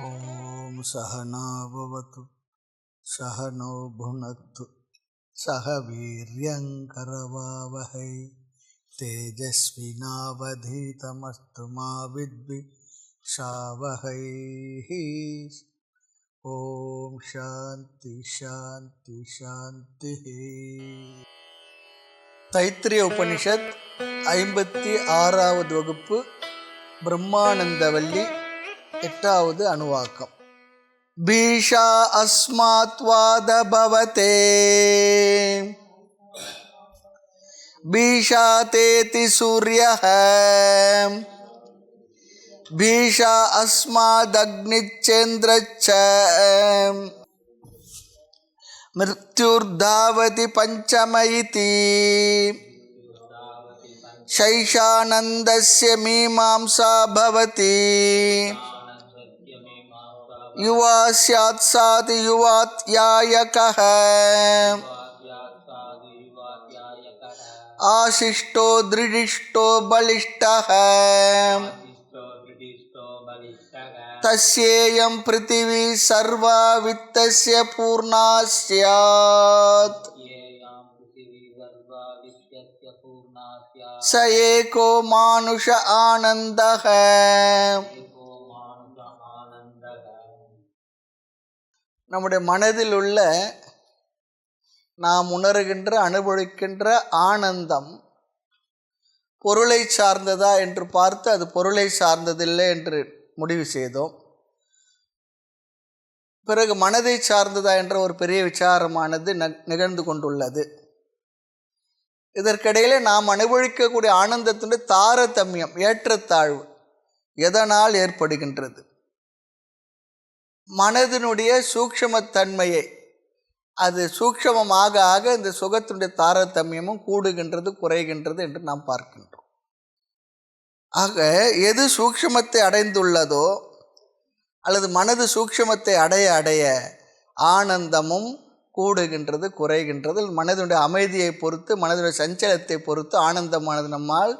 ஓம் சகனோ பவது சகனோ புனக்து சக வீர்யங்கரவாவஹை தேஜஸ்வினாவதீதமஸ்து மா வித்விஷாவஹை. ஓம் சாந்தி சாந்தி சாந்தி. தைத்திரிய உபனிஷத் 56வது வகுப்பு, பிரம்மானந்தவல்லி, 8வது அணுவாக்கம். பீஷா அஸ்மாத் வாத பவதே பீஷா தேதி சூர்யஹ பீஷா அஸ்மாத் அக்னிச்சேந்திரச்ச மிருத்யுர்தாவதி பஞ்சம இதி சைஷானந்தஸ்ய மீமாம்சா பவதி. யுவா ஸ்யாத் சாதி யுவாத்யாயகஹ ஆசிஷ்டோ திருடிஷ்டோ பலிஷ்டஹ தஸ்யேயம் பிருத்திவி சர்வா வித்தஸ்ய பூர்ணா ஸ்யாத் ச ஏகோ மானுஷ ஆனந்தஹ. நம்முடைய மனதில் உள்ள நாம் உணர்கின்ற அனுபவிக்கின்ற ஆனந்தம் பொருளை சார்ந்ததா என்று பார்த்து அது பொருளை சார்ந்ததில்லை என்று முடிவு செய்தோம். பிறகு மனதை சார்ந்ததா என்ற ஒரு பெரிய விசாரமானது நிகழ்ந்து கொண்டுள்ளது. இதற்கிடையிலே நாம் அனுபவிக்கக்கூடிய ஆனந்தத்தினுடைய தாரதமியம், ஏற்றத்தாழ்வு எதனால் ஏற்படுகின்றது? மனதினுடைய சூக்ஷ்மத்தன்மையை, அது சூக்ஷ்மமாக ஆக இந்த சுகத்தினுடைய தாரதமியமும் கூடுகின்றது குறைகின்றது என்று நாம் பார்க்கின்றோம். ஆக எது சூக்ஷ்மத்தை அடைந்துள்ளதோ அல்லது மனது சூக்ஷ்மத்தை அடைய அடைய ஆனந்தமும் கூடுகின்றது குறைகின்றது. மனதினுடைய அமைதியை பொறுத்து, மனதினுடைய சஞ்சலத்தை பொறுத்து ஆனந்தமானது நம்மால்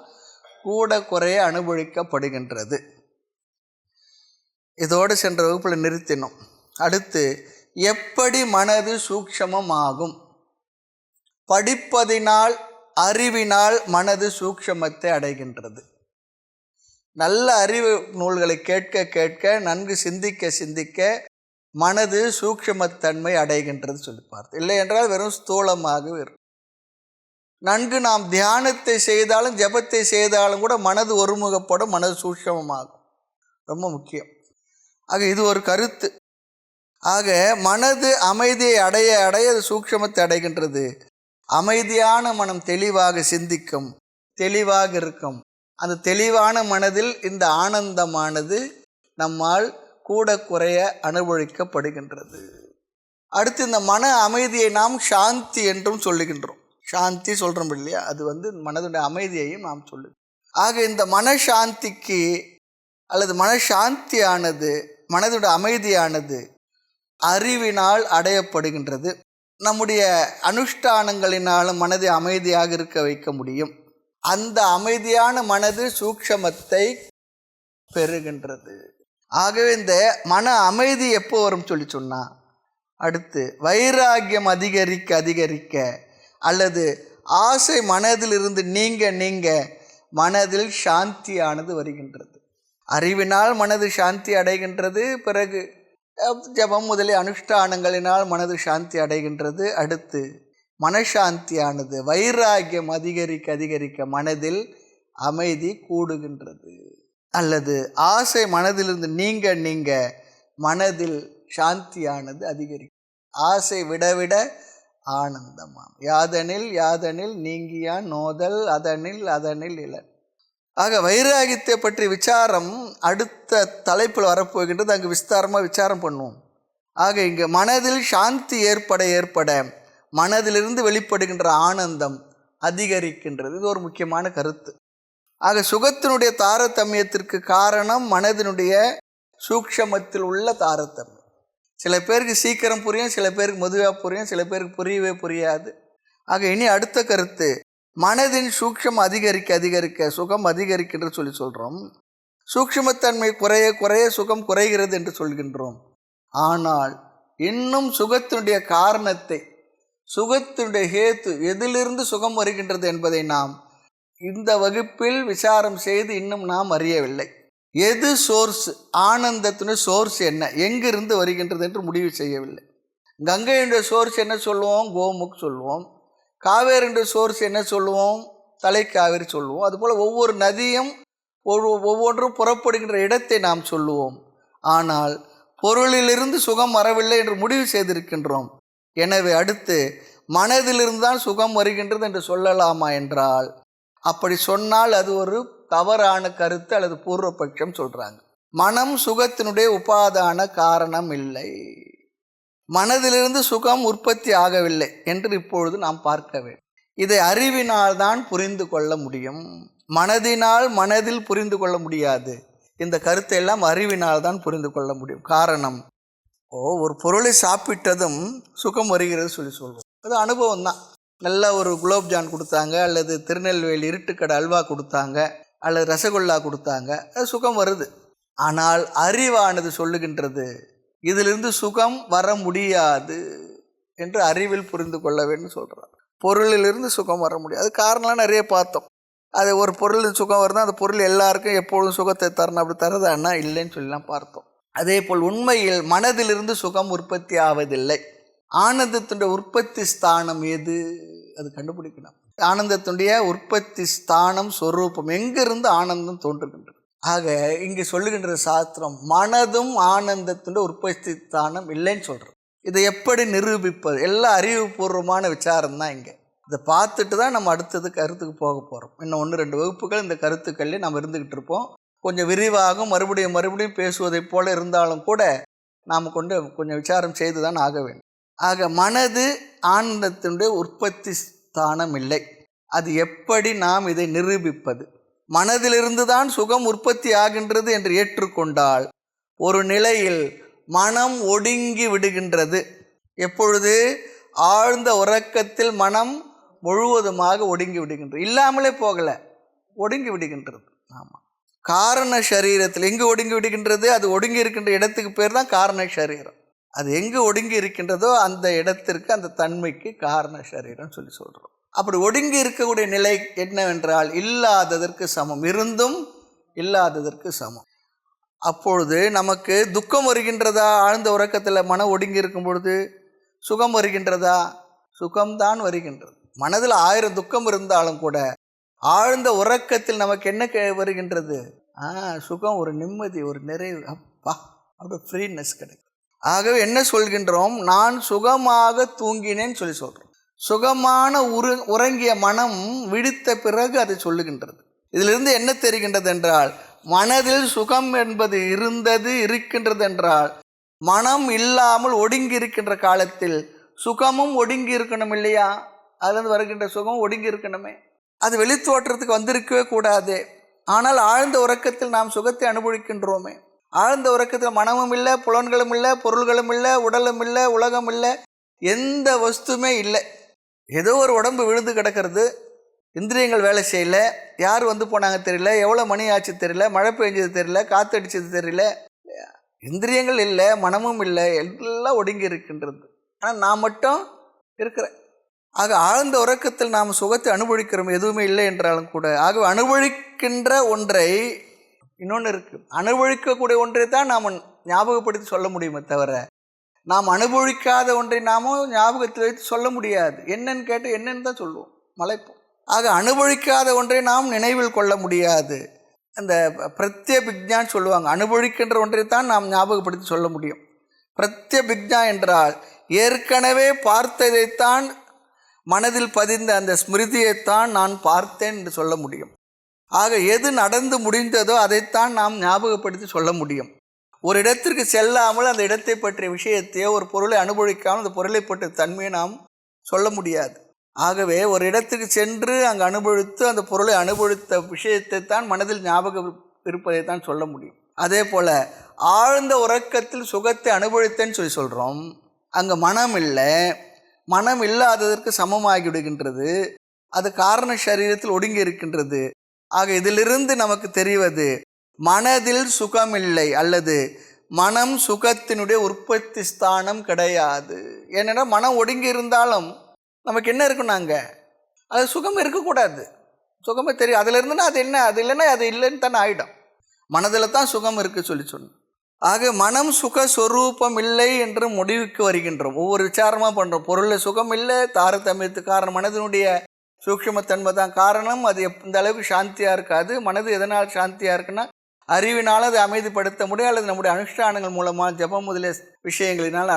கூட குறைய அனுபவிக்கப்படுகின்றது. இதோடு சென்ற வகுப்பில் நிறுத்தினோம். அடுத்து எப்படி மனது சூக்ஷ்மமாகும்? படிப்பதினால், அறிவினால் மனது சூக்ஷ்மத்தை அடைகின்றது. நல்ல அறிவு நூல்களை கேட்க கேட்க, நன்கு சிந்திக்க சிந்திக்க மனது சூக்ஷ்மத்தன்மை அடைகின்றது சொல்லி பார்த்து. இல்லை என்றால் வெறும் ஸ்தூலமாக இருக்கும். நன்கு நாம் தியானத்தை செய்தாலும் ஜபத்தை செய்தாலும் கூட மனது ஒருமுகப்படும், மனது சூக்ஷ்மமாகும். ரொம்ப முக்கியம். ஆக இது ஒரு கருத்து. ஆக மனது அமைதியை அடைய அடைய அது சூக்ஷ்மத்தை அடைகின்றது. அமைதியான மனம் தெளிவாக சிந்திக்கும், தெளிவாக இருக்கும். அந்த தெளிவான மனதில் இந்த ஆனந்தமானது நம்மால் கூட குறைய அனுபவிக்கப்படுகின்றது. அடுத்து இந்த மன அமைதியை நாம் சாந்தி என்றும் சொல்லுகின்றோம். சாந்தி சொல்கிறோம் இல்லையா, அது மனதுடைய அமைதியையும் நாம் சொல்லுகிறோம். ஆக இந்த மனசாந்திக்கு அல்லது மனசாந்தியானது, மனதுடைய அமைதியானது அறிவினால் அடையப்படுகின்றது. நம்முடைய அனுஷ்டானங்களினாலும் மனதை அமைதியாக இருக்க வைக்க முடியும். அந்த அமைதியான மனது சூக்ஷ்மத்தை பெறுகின்றது. ஆகவே இந்த மன அமைதி எப்போ வரும் சொல்லி சொன்னால், அடுத்து வைராகியம் அதிகரிக்க அதிகரிக்க அல்லது ஆசை மனதிலிருந்து நீங்க நீங்க மனதில் சாந்தியானது வருகின்றது. அறிவினால் மனது சாந்தி அடைகின்றது. பிறகு ஜபம் முதலிய அனுஷ்டானங்களினால் மனது சாந்தி அடைகின்றது. அடுத்து மனசாந்தியானது வைராகியம் அதிகரிக்க அதிகரிக்க மனதில் அமைதி கூடுகின்றது. அல்லது ஆசை மனதிலிருந்து நீங்க நீங்க மனதில் சாந்தியானது அதிகரிக்கும். ஆசை விடவிட ஆனந்தமாம். யாதனில் யாதனில் நீங்கியான் நோதல் அதனில் அதனில் இளன். ஆக வைராகியத்தை பற்றி விசாரம் அடுத்த தலைப்பில் வரப்போகின்றது. அங்கு விஸ்தாரமாக விசாரம் பண்ணுவோம். ஆக இங்கு மனதில் சாந்தி ஏற்பட ஏற்பட மனதிலிருந்து வெளிப்படுகின்ற ஆனந்தம் அதிகரிக்கின்றது. இது ஒரு முக்கியமான கருத்து. ஆக சுகத்தினுடைய தாரதமியத்திற்கு காரணம் மனதினுடைய சூக்ஷ்மத்தில் உள்ள தாரதமியம். சில பேருக்கு சீக்கிரம் புரியும், சில பேருக்கு மெதுவாக புரியும், சில பேருக்கு புரியவே புரியாது. ஆக இனி அடுத்த கருத்து, மனதின் சூக்ஷம் அதிகரிக்க அதிகரிக்க சுகம் அதிகரிக்கின்ற சொல்லி சொல்கிறோம். சூக்ஷ்மத்தன்மை குறைய குறைய சுகம் குறைகிறது என்று சொல்கின்றோம். ஆனால் இன்னும் சுகத்தினுடைய காரணத்தை, சுகத்தினுடைய ஹேத்து, எதிலிருந்து சுகம் வருகின்றது என்பதை நாம் இந்த வகுப்பில் விசாரம் செய்து இன்னும் நாம் அறியவில்லை. எது சோர்ஸ், ஆனந்தத்தினுடைய சோர்ஸ் என்ன, எங்கிருந்து வருகின்றது என்று முடிவு செய்யவில்லை. கங்கையினுடைய சோர்ஸ் என்ன சொல்லுவோம்? கோமுக் சொல்லுவோம். காவேரியுடைய சோர்ஸ் என்ன சொல்லுவோம்? தலைக்காவேரி சொல்லுவோம். அதுபோல் ஒவ்வொரு நதியும் ஒவ்வொன்றும் புறப்படுகின்ற இடத்தை நாம் சொல்லுவோம். ஆனால் பொருளிலிருந்து சுகம் வரவில்லை என்று முடிவு செய்திருக்கின்றோம். எனவே அடுத்து மனதிலிருந்து தான் சுகம் வருகின்றது என்று சொல்லலாமா என்றால், அப்படி சொன்னால் அது ஒரு தவறான கருத்து அல்லது பூர்வபட்சம் சொல்கிறாங்க. மனம் சுகத்தினுடைய உபாதான காரணம் இல்லை, மனதிலிருந்து சுகம் உற்பத்தி ஆகவில்லை என்று இப்பொழுது நாம் பார்க்க வேண்டும். இதை அறிவினால் தான் புரிந்து கொள்ள முடியும். மனதினால் மனதில் புரிந்து கொள்ள முடியாது. இந்த கருத்தை எல்லாம் அறிவினால் தான் புரிந்து கொள்ள முடியும். காரணம், ஒரு பொருளை சாப்பிட்டதும் சுகம் வருகிறது சொல்லி சொல்லுவோம். அது அனுபவம் தான். நல்ல ஒரு குலோப்ஜான் கொடுத்தாங்க, அல்லது திருநெல்வேலி இருட்டுக்கடை அல்வா கொடுத்தாங்க, அல்லது ரசகுல்லா கொடுத்தாங்க, அது சுகம் வருது. ஆனால் அறிவானது சொல்லுகின்றது, இதிலிருந்து சுகம் வர முடியாது என்று அறிவில் புரிந்து கொள்ள வேண்டும் சொல்கிறார். பொருளிலிருந்து சுகம் வர முடியாது. அது காரணம்லாம் நிறைய பார்த்தோம். அது ஒரு பொருள் சுகம் வருதுன்னா அந்த பொருள் எல்லாருக்கும் எப்பொழுதும் சுகத்தை தரணும், அப்படி தரதான்னா இல்லைன்னு சொல்லலாம் பார்த்தோம். அதே போல் உண்மையில் மனதிலிருந்து சுகம் உற்பத்தி ஆவதில்லை. ஆனந்தத்துடைய உற்பத்தி ஸ்தானம் எது, அது கண்டுபிடிக்கணும். ஆனந்தத்துடைய உற்பத்தி ஸ்தானம் சொரூபம், எங்கிருந்து ஆனந்தம் தோன்றுகின்றது. ஆக இங்கே சொல்லுகின்ற சாஸ்திரம் மனதும் ஆனந்தத்துடைய உற்பத்தி ஸ்தானம் இல்லைன்னு சொல்கிறோம். இதை எப்படி நிரூபிப்பது? எல்லாம் அறிவுபூர்வமான விசாரம் தான். இங்கே இதை பார்த்துட்டு தான் நம்ம அடுத்தது கருத்துக்கு போக போகிறோம். இன்னும் 1-2 வகுப்புகள் இந்த கருத்துக்கள்லேயே நம்ம இருந்துக்கிட்டு இருப்போம். கொஞ்சம் விரிவாக மறுபடியும் பேசுவதைப் போல இருந்தாலும் கூட நாம் கொஞ்சம் விசாரம் செய்து தான் ஆக வேண்டும். ஆக மனது ஆனந்தத்தினுடைய உற்பத்தி ஸ்தானம் இல்லை. அது எப்படி நாம் இதை நிரூபிப்பது? மனதிலிருந்து தான் சுகம் உற்பத்தி ஆகின்றது என்று ஏற்றுக்கொண்டால் ஒரு நிலையில் மனம் ஒடுங்கி விடுகின்றது. எப்பொழுது? ஆழ்ந்த உறக்கத்தில் மனம் முழுவதுமாக ஒடுங்கி விடுகின்றது. இல்லாமலே போகலை, ஒடுங்கி விடுகின்றது. ஆமாம், காரண சரீரத்தில் எங்கு ஒடுங்கி விடுகின்றது? அது ஒடுங்கி இருக்கின்ற இடத்துக்கு பேர் தான் காரண சரீரம். அது எங்கு ஒடுங்கி இருக்கின்றதோ அந்த இடத்திற்கு, அந்த தன்மைக்கு காரண சரீரம் சொல்லி சொல்கிறோம். அப்படி ஒடுங்கி இருக்கக்கூடிய நிலை என்னவென்றால் இல்லாததற்கு சமம், இருந்தும் இல்லாததற்கு சமம். அப்பொழுது நமக்கு துக்கம் வருகின்றதா? ஆழ்ந்த உறக்கத்தில் மனம் ஒடுங்கி இருக்கும் பொழுது சுகம் வருகின்றதா? சுகம்தான் வருகின்றது. மனதில் 1000 துக்கம் இருந்தாலும் கூட ஆழ்ந்த உறக்கத்தில் நமக்கு என்ன வருகின்றது? சுகம், ஒரு நிம்மதி, ஒரு நிறைவு, அப்பா, அப்படி ஃப்ரீனஸ் கிடைக்கும். ஆகவே என்ன சொல்கின்றோம்? நான் சுகமாக தூங்கினேன்னு சொல்லி சொல்கிறோம். சுகமான உறங்கிய மனம் விழித்த பிறகு அதை சொல்லுகின்றது. இதிலிருந்து என்ன தெரிகின்றது என்றால், மனதில் சுகம் என்பது இருக்கின்றது என்றால், மனம் இல்லாமல் ஒடுங்கி இருக்கின்ற காலத்தில் சுகமும் ஒடுங்கி இருக்கணும் இல்லையா? அதுலேருந்து வருகின்ற சுகம் ஒடுங்கி இருக்கணுமே. அது வெளித்தோற்றத்துக்கு வந்திருக்கவே கூடாது. ஆனால் ஆழ்ந்த உறக்கத்தில் நாம் சுகத்தை அனுபவிக்கின்றோமே. ஆழ்ந்த உறக்கத்தில் மனமும் இல்லை, புலன்களும் இல்லை, பொருள்களும் இல்லை, உடலும் இல்லை, உலகம் இல்லை, எந்த வஸ்துமே இல்லை. ஏதோ ஒரு உடம்பு விழுந்து கிடக்கிறது, இந்திரியங்கள் வேலை செய்யல, யார் வந்து போனாங்க தெரியல, எவ்வளோ மணி ஆச்சு தெரியல, மழை பெஞ்சது தெரியல, காற்றடிச்சது தெரியல, இந்திரியங்கள் இல்லை, மனமும் இல்லை, எல்லாம் ஒடுங்கி இருக்கின்றது. ஆனால் நான் மட்டும் இருக்கிறேன். ஆக ஆழ்ந்த உறக்கத்தில் நாம் சுகத்தை அனுபவிக்கிறோம், எதுவுமே இல்லை என்றாலும் கூட. ஆக அனுபவிக்கின்ற ஒன்றை, இன்னொன்று இருக்குது, அனுபவிக்கக்கூடிய ஒன்றை தான் நாம் ஞாபகப்படுத்தி சொல்ல முடியுமே தவிர, நாம் அனுபவிக்காத ஒன்றை நாமும் ஞாபகத்தில் வைத்து சொல்ல முடியாது. என்னன்னு கேட்டு என்னன்னு தான் சொல்லுவோம், மலைப்போம். ஆக அனுபவிக்காத ஒன்றை நாம் நினைவில் கொள்ள முடியாது. அந்த பிரத்யபிக்ஞான்னு சொல்லுவாங்க. அனுபவிக்கின்ற ஒன்றை தான் நாம் ஞாபகப்படுத்தி சொல்ல முடியும். பிரத்யபிக்ஞா என்றால் ஏற்கனவே பார்த்ததைத்தான், மனதில் பதிந்த அந்த ஸ்மிருதியைத்தான் நான் பார்த்தேன் என்று சொல்ல முடியும். ஆக எது நடந்து முடிந்ததோ அதைத்தான் நாம் ஞாபகப்படுத்தி சொல்ல முடியும். ஒரு இடத்திற்கு செல்லாமல் அந்த இடத்தை பற்றிய விஷயத்தையோ, ஒரு பொருளை அனுபவிக்காமல் அந்த பொருளை பற்றிய தன்மையை நாம் சொல்ல முடியாது. ஆகவே ஒரு இடத்துக்கு சென்று அங்கு அனுபவித்து அந்த பொருளை அனுபவித்த விஷயத்தை தான் மனதில் ஞாபகம் இருப்பதை தான் சொல்ல முடியும். அதே போல் ஆழ்ந்த உறக்கத்தில் சுகத்தை அனுபவித்தேன்னு சொல்கிறோம். அங்கே மனம் இல்லை, மனம் இல்லாததற்கு சமமாகி விடுகின்றது. அது காரண சரீரத்தில் ஒடுங்கி இருக்கின்றது. ஆக இதிலிருந்து நமக்கு தெரிவது மனதில் சுகமில்லை, அல்லது மனம் சுகத்தினுடைய உற்பத்தி ஸ்தானம் கிடையாது. ஏன்னா மனம் ஒடுங்கி இருந்தாலும் நமக்கு என்ன இருக்குன்னாங்க, அது சுகம் இருக்கக்கூடாது. சுகமே தெரியும். அதில் இருந்துன்னா அது என்ன, அது இல்லைன்னா அது இல்லைன்னு தானே ஆகிடும். மனதில் தான் சுகம் இருக்குது சொன்னோம். ஆக மனம் சுகஸ்வரூபம் இல்லை என்று முடிவுக்கு வருகின்றோம். ஒவ்வொரு விசாரமாக பண்ணுறோம். பொருளில் சுகம் இல்லை, தாரதமியத்துக்கு காரணம் மனதினுடைய சூக்ஷ்மத்தன்மை தான் காரணம். அது இந்த அளவுக்கு சாந்தியாக இருக்காது. மனது எதனால் சாந்தியாக இருக்குன்னா, அறிவினால் அதை அமைதிப்படுத்த முடியும், அல்லது நம்முடைய அனுஷ்டானங்கள் மூலமாக ஜபம் முதலிய விஷயங்களினால்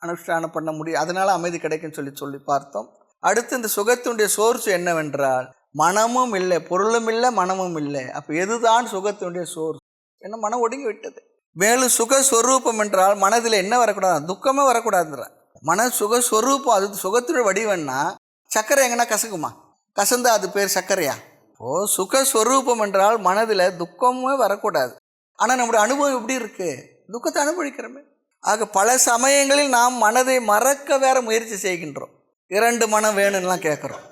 அனுஷ்டானம் பண்ண முடியும். அதனால் அமைதி கிடைக்குன்னு சொல்லி பார்த்தோம். அடுத்து இந்த சுகத்தினுடைய சோர்ஸ் என்னவென்றால், மனமும் இல்லை, பொருளும் இல்லை, மனமும் இல்லை. அப்போ எதுதான் சுகத்தினுடைய சோர்ஸ்? என்ன, மனம் ஒடுங்கி விட்டது. மேலும் சுகஸ்வரூபம் என்றால் மனதில் என்ன வரக்கூடாது, துக்கமே வரக்கூடாதுன்ற. மன சுகஸ்வரூபம், அது சுகத்தினுடைய வடிவன்னா சர்க்கரை எங்கன்னா கசக்குமா? கசந்தா அது பேர் சர்க்கரையா? சுகஸ்வரூபம் என்றால் மனதில் துக்கமே வரக்கூடாது. ஆனால் நம்முடைய அனுபவம் எப்படி இருக்கு? துக்கத்தை அனுபவிக்கிறோமே. ஆக பல சமயங்களில் நாம் மனதை மறக்க வேற முயற்சி செய்கின்றோம். 2 மனம் வேணும்லாம் கேட்குறோம்.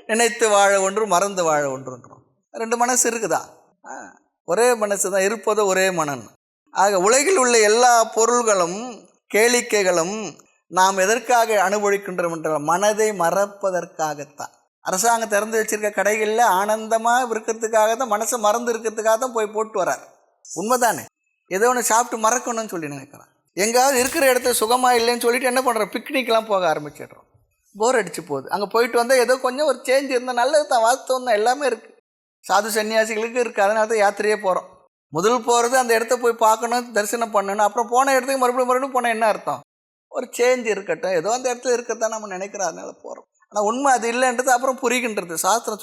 நினைத்து வாழ ஒன்று, மறந்து வாழ ஒன்றுன்றோம். 2 மனசு இருக்குதா? ஒரே மனசு தான் இருப்பதோ ஒரே மனம். ஆக உலகில் உள்ள எல்லா பொருள்களும் கேளிக்கைகளும் நாம் எதற்காக அனுபவிக்கின்றோம் என்றால் மனதை மறப்பதற்காகத்தான். அரசாங்கம் திறந்து வச்சிருக்க கடைகளில் ஆனந்தமாக இருக்கிறதுக்காக தான், மனசை மறந்து இருக்கிறதுக்காக தான் போய் போட்டு வரார். உண்மைதானே? ஏதோ ஒன்று சாப்பிட்டு மறக்கணும்னு சொல்லி நினைக்கிறேன். எங்காவது இருக்கிற இடத்துல சுகமாக இல்லைன்னு சொல்லிட்டு என்ன பண்ணுறோம், பிக்னிக்லாம் போக ஆரம்பிச்சிடுறோம். போர் அடிச்சு போகுது. அங்கே போயிட்டு வந்தால் ஏதோ கொஞ்சம் ஒரு சேஞ்ச் இருந்தால் நல்லது தான், வாஸ்தவம் தான், எல்லாமே இருக்குது. சாது சன்னியாசிகளுக்கு இருக்குது. அதனால தான் யாத்திரையே போகிறோம். முதல் போகிறது அந்த இடத்த போய் பார்க்கணும், தரிசனம் பண்ணணும். அப்புறம் போன இடத்துக்கு மறுபடியும் போனால் என்ன அர்த்தம்? ஒரு சேஞ்ச் இருக்கட்டும், ஏதோ அந்த இடத்துல இருக்கத்தான் நம்ம நினைக்கிறோம், அதனால போகிறோம். ஆனால் உண்மை அது இல்லைன்றது அப்புறம் புரிகின்றது. சாஸ்திரம்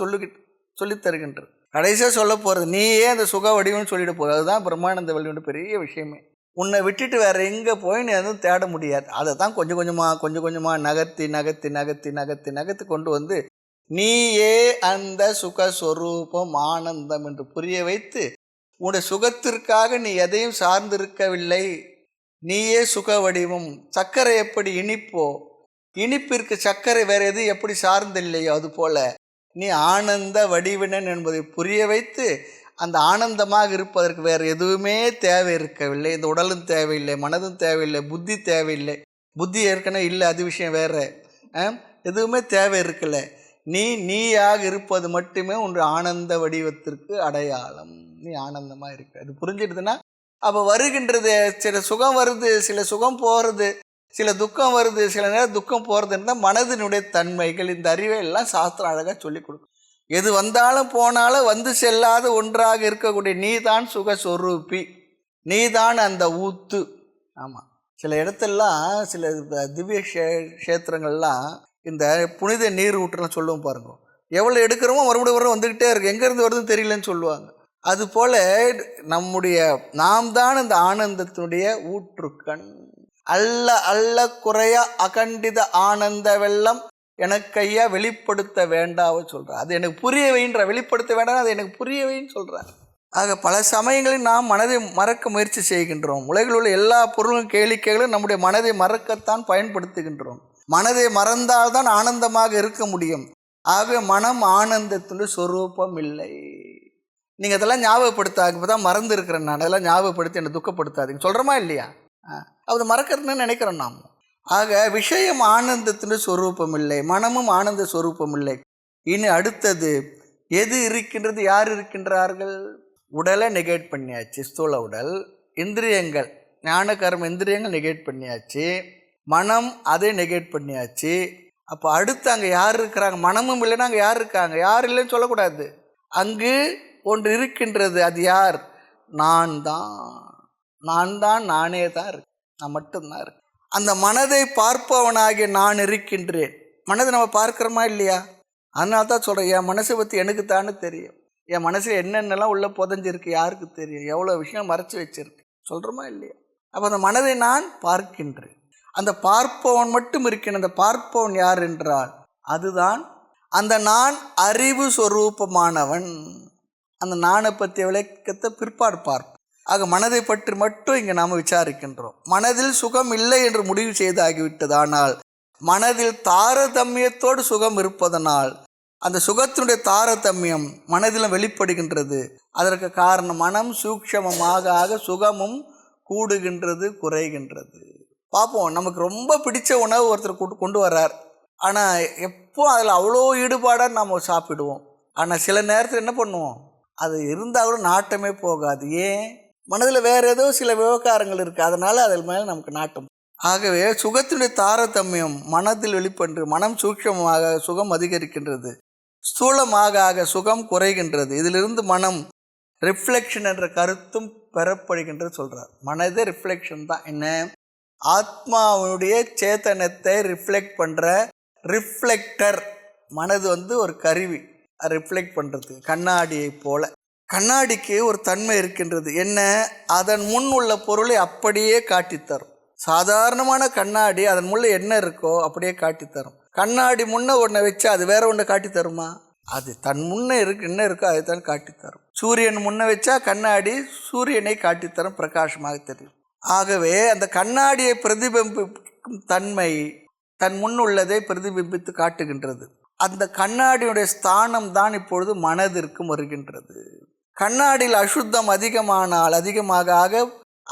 சொல்லி தருகின்றது. கடைசியாக சொல்ல போகிறது, நீயே அந்த சுக வடிவம்னு சொல்லிட்டு போகுது. அதுதான் பிரம்மானந்த வழியோட பெரிய விஷயமே. உன்னை விட்டுட்டு வேறு எங்கே போய் நீ எதுவும் தேட முடியாது. அதை தான் கொஞ்சம் கொஞ்சமாக நகர்த்தி கொண்டு வந்து நீயே அந்த சுகஸ்வரூபம் ஆனந்தம் என்று புரிய வைத்து, உன்னுடைய சுகத்திற்காக நீ எதையும் சார்ந்திருக்கவில்லை, நீயே சுக வடிவம். சர்க்கரை எப்படி இனிப்போ, இனிப்பிற்கு சர்க்கரை வேறு எது எப்படி சார்ந்தில்லையோ, அதுபோல நீ ஆனந்த வடிவினன் என்பதை புரிய வைத்து, அந்த ஆனந்தமாக இருப்பதற்கு வேறு எதுவுமே தேவை இருக்கவில்லை. இந்த உடலும் தேவையில்லை, மனதும் தேவையில்லை, புத்தி தேவையில்லை. புத்தி ஏற்கனவே இல்லை, அது விஷயம் வேறு. எதுவுமே தேவை இருக்கல. நீயாக இருப்பது மட்டுமே உன் ஆனந்த வடிவத்திற்கு அடையாளம். நீ ஆனந்தமாக இருக்க. அது புரிஞ்சிடுதுன்னா அப்போ வருகின்றது, சில சுகம் வருது, சில சுகம் போகிறது, சில துக்கம் வருது, சில நேரம் துக்கம் போகிறதுன்னா மனதினுடைய தன்மைகள். இந்த அறிவை எல்லாம் சாஸ்திரம் அழகாக சொல்லி கொடுக்கும். எது வந்தாலும் போனாலும் வந்து செல்லாத ஒன்றாக இருக்கக்கூடிய நீதான் சுகஸ்வரூபி, நீதான் அந்த ஊத்து. ஆமாம், சில இடத்துலலாம், சில திவ்ய கஷேத்திரங்கள்லாம் இந்த புனித நீர் ஊற்றுலாம் சொல்லுவோம் பாருங்க. எவ்வளோ எடுக்கிறோமோ மறுபடியும் வந்துக்கிட்டே இருக்கு, எங்கேருந்து வருதுன்னு தெரியலன்னு சொல்லுவாங்க. அதுபோல் நாம் தான் இந்த ஆனந்தத்தினுடைய ஊற்றுக்கண். அல்ல குறையா அகண்டித ஆனந்த வெள்ளம் எனக்கு ஐயா வெளிப்படுத்த வேண்டாவ சொல்கிறார். அது எனக்கு புரிய வைன்ற, வெளிப்படுத்த வேண்டாம், அது எனக்கு புரிய வைன்னு சொல்கிறார். ஆக பல சமயங்களில் நாம் மனதை மறக்க முயற்சி செய்கின்றோம். உலகில் உள்ள எல்லா பொருளும் கேளிக்கைகளும் நம்முடைய மனதை மறக்கத்தான் பயன்படுத்துகின்றோம். மனதை மறந்தால்தான் ஆனந்தமாக இருக்க முடியும். ஆக மனம் ஆனந்தத்தினுடைய சொரூபம் இல்லை. நீங்கள் அதெல்லாம் ஞாபகப்படுத்தாது. இப்போ தான் மறந்து இருக்கிறேன் நான், அதெல்லாம் ஞாபகப்படுத்தி என்னை துக்கப்படுத்தாதீங்க சொல்கிறோமா இல்லையா? அது மறக்கிறதுன்னு நினைக்கிறோம் நாம். ஆக விஷயம் ஆனந்தத்தினுடைய சொரூபம் இல்லை, மனமும் ஆனந்த சொரூபம் இல்லை. இனி அடுத்தது எது இருக்கின்றது, யார் இருக்கின்றார்கள்? உடலை நெகேட் பண்ணியாச்சு, ஸ்தூல உடல். இந்திரியங்கள், ஞான கர்ம இந்திரியங்கள் நெகேட் பண்ணியாச்சு. மனம் அதை நெகேட் பண்ணியாச்சு. அப்போ அடுத்து அங்கே யார் இருக்கிறாங்க? மனமும் இல்லைன்னா அங்கே யார் இருக்காங்க? யார் இல்லைன்னு சொல்லக்கூடாது. அங்கு ஒன்று இருக்கின்றது. அது யார்? நான் தான், நானே தான் இருக்கு, நான் மட்டும்தான் இருக்கு. அந்த மனதை பார்ப்பவனாகிய நான் இருக்கின்றேன். மனதை நம்ம பார்க்குறோமா இல்லையா? அதனால தான் சொல்கிறேன், என் மனசை பற்றி எனக்குத்தானே தெரியும். என் மனசில் என்னென்னலாம் உள்ள புதஞ்சிருக்கு யாருக்கு தெரியும்? எவ்வளோ விஷயம் மறைச்சி வச்சிருக்கு சொல்கிறோமா இல்லையா? அப்போ அந்த மனதை நான் பார்க்கின்றேன். அந்த பார்ப்பவன் மட்டும் இருக்கின்ற அந்த பார்ப்பவன் யார் என்றால் அதுதான் அந்த நான் அறிவு சொரூபமானவன். அந்த நானை பற்றிய விளக்கத்தை பிற்பாடு பார்ப்போம். ஆக மனதை பற்றி மட்டும் இங்கே நாம் விசாரிக்கின்றோம். மனதில் சுகம் இல்லை என்று முடிவு செய்தாகிவிட்டது. ஆனால் மனதில் தாரதமியத்தோடு சுகம் இருப்பதனால் அந்த சுகத்தினுடைய தாரதமியம் மனதிலும் வெளிப்படுகின்றது. அதற்கு காரணம் மனம் சூக்ஷமமாக ஆக சுகமும் கூடுகின்றது, குறைகின்றது. பார்ப்போம், நமக்கு ரொம்ப பிடிச்ச உணவு ஒருத்தர் கொண்டு வர்றார். ஆனால் எப்போ அதில் அவ்வளோ ஈடுபாடாக நாம் சாப்பிடுவோம். ஆனால் சில நேரத்தில் என்ன பண்ணுவோம், அது இருந்தாலும் நாட்டமே போகாது. ஏன்? மனதில் வேறு ஏதோ சில விவகாரங்கள் இருக்குது, அதனால் அதில் மேலே நமக்கு நாட்டம். ஆகவே சுகத்தினுடைய தாரதமியம் மனதில் வெளிப்பட்டு மனம் சூக்ஷமாக சுகம் அதிகரிக்கின்றது, ஸ்தூலமாக ஆக சுகம் குறைகின்றது. இதிலிருந்து மனம் ரிஃப்ளெக்ஷன் என்ற கருத்தும் பெறப்படுகின்றது சொல்கிறார். மனதே ரிஃப்ளெக்ஷன் தான். என்ன? ஆத்மாவுடைய சேத்தனத்தை ரிஃப்ளெக்ட் பண்ணுற ரிஃப்ளெக்டர். மனது ஒரு கருவி, ரிஃப்ளெக்ட் பண்ணுறது. கண்ணாடியை போல கண்ணாடிக்கு ஒரு தன்மை இருக்கின்றது. என்ன? அதன் முன் உள்ள பொருளை அப்படியே காட்டித்தரும். சாதாரணமான கண்ணாடி அதன் முள்ள என்ன இருக்கோ அப்படியே காட்டித்தரும். கண்ணாடி முன்ன ஒன்றை வச்சு அது வேற ஒன்றை காட்டித்தருமா? அது தன் முன்னே என்ன இருக்கோ அதை தான் காட்டித்தரும். சூரியன் முன்ன வச்சா கண்ணாடி சூரியனை காட்டித்தரும், பிரகாசமாக தெரியும். ஆகவே அந்த கண்ணாடியை பிரதிபிம்பிக்கும் தன்மை தன் முன் உள்ளதை பிரதிபிம்பித்து காட்டுகின்றது. அந்த கண்ணாடியுடைய ஸ்தானம் தான் இப்பொழுது மனதிற்கும் வருகின்றது. கண்ணாடியில் அசுத்தம் அதிகமானால் அதிகமாக ஆக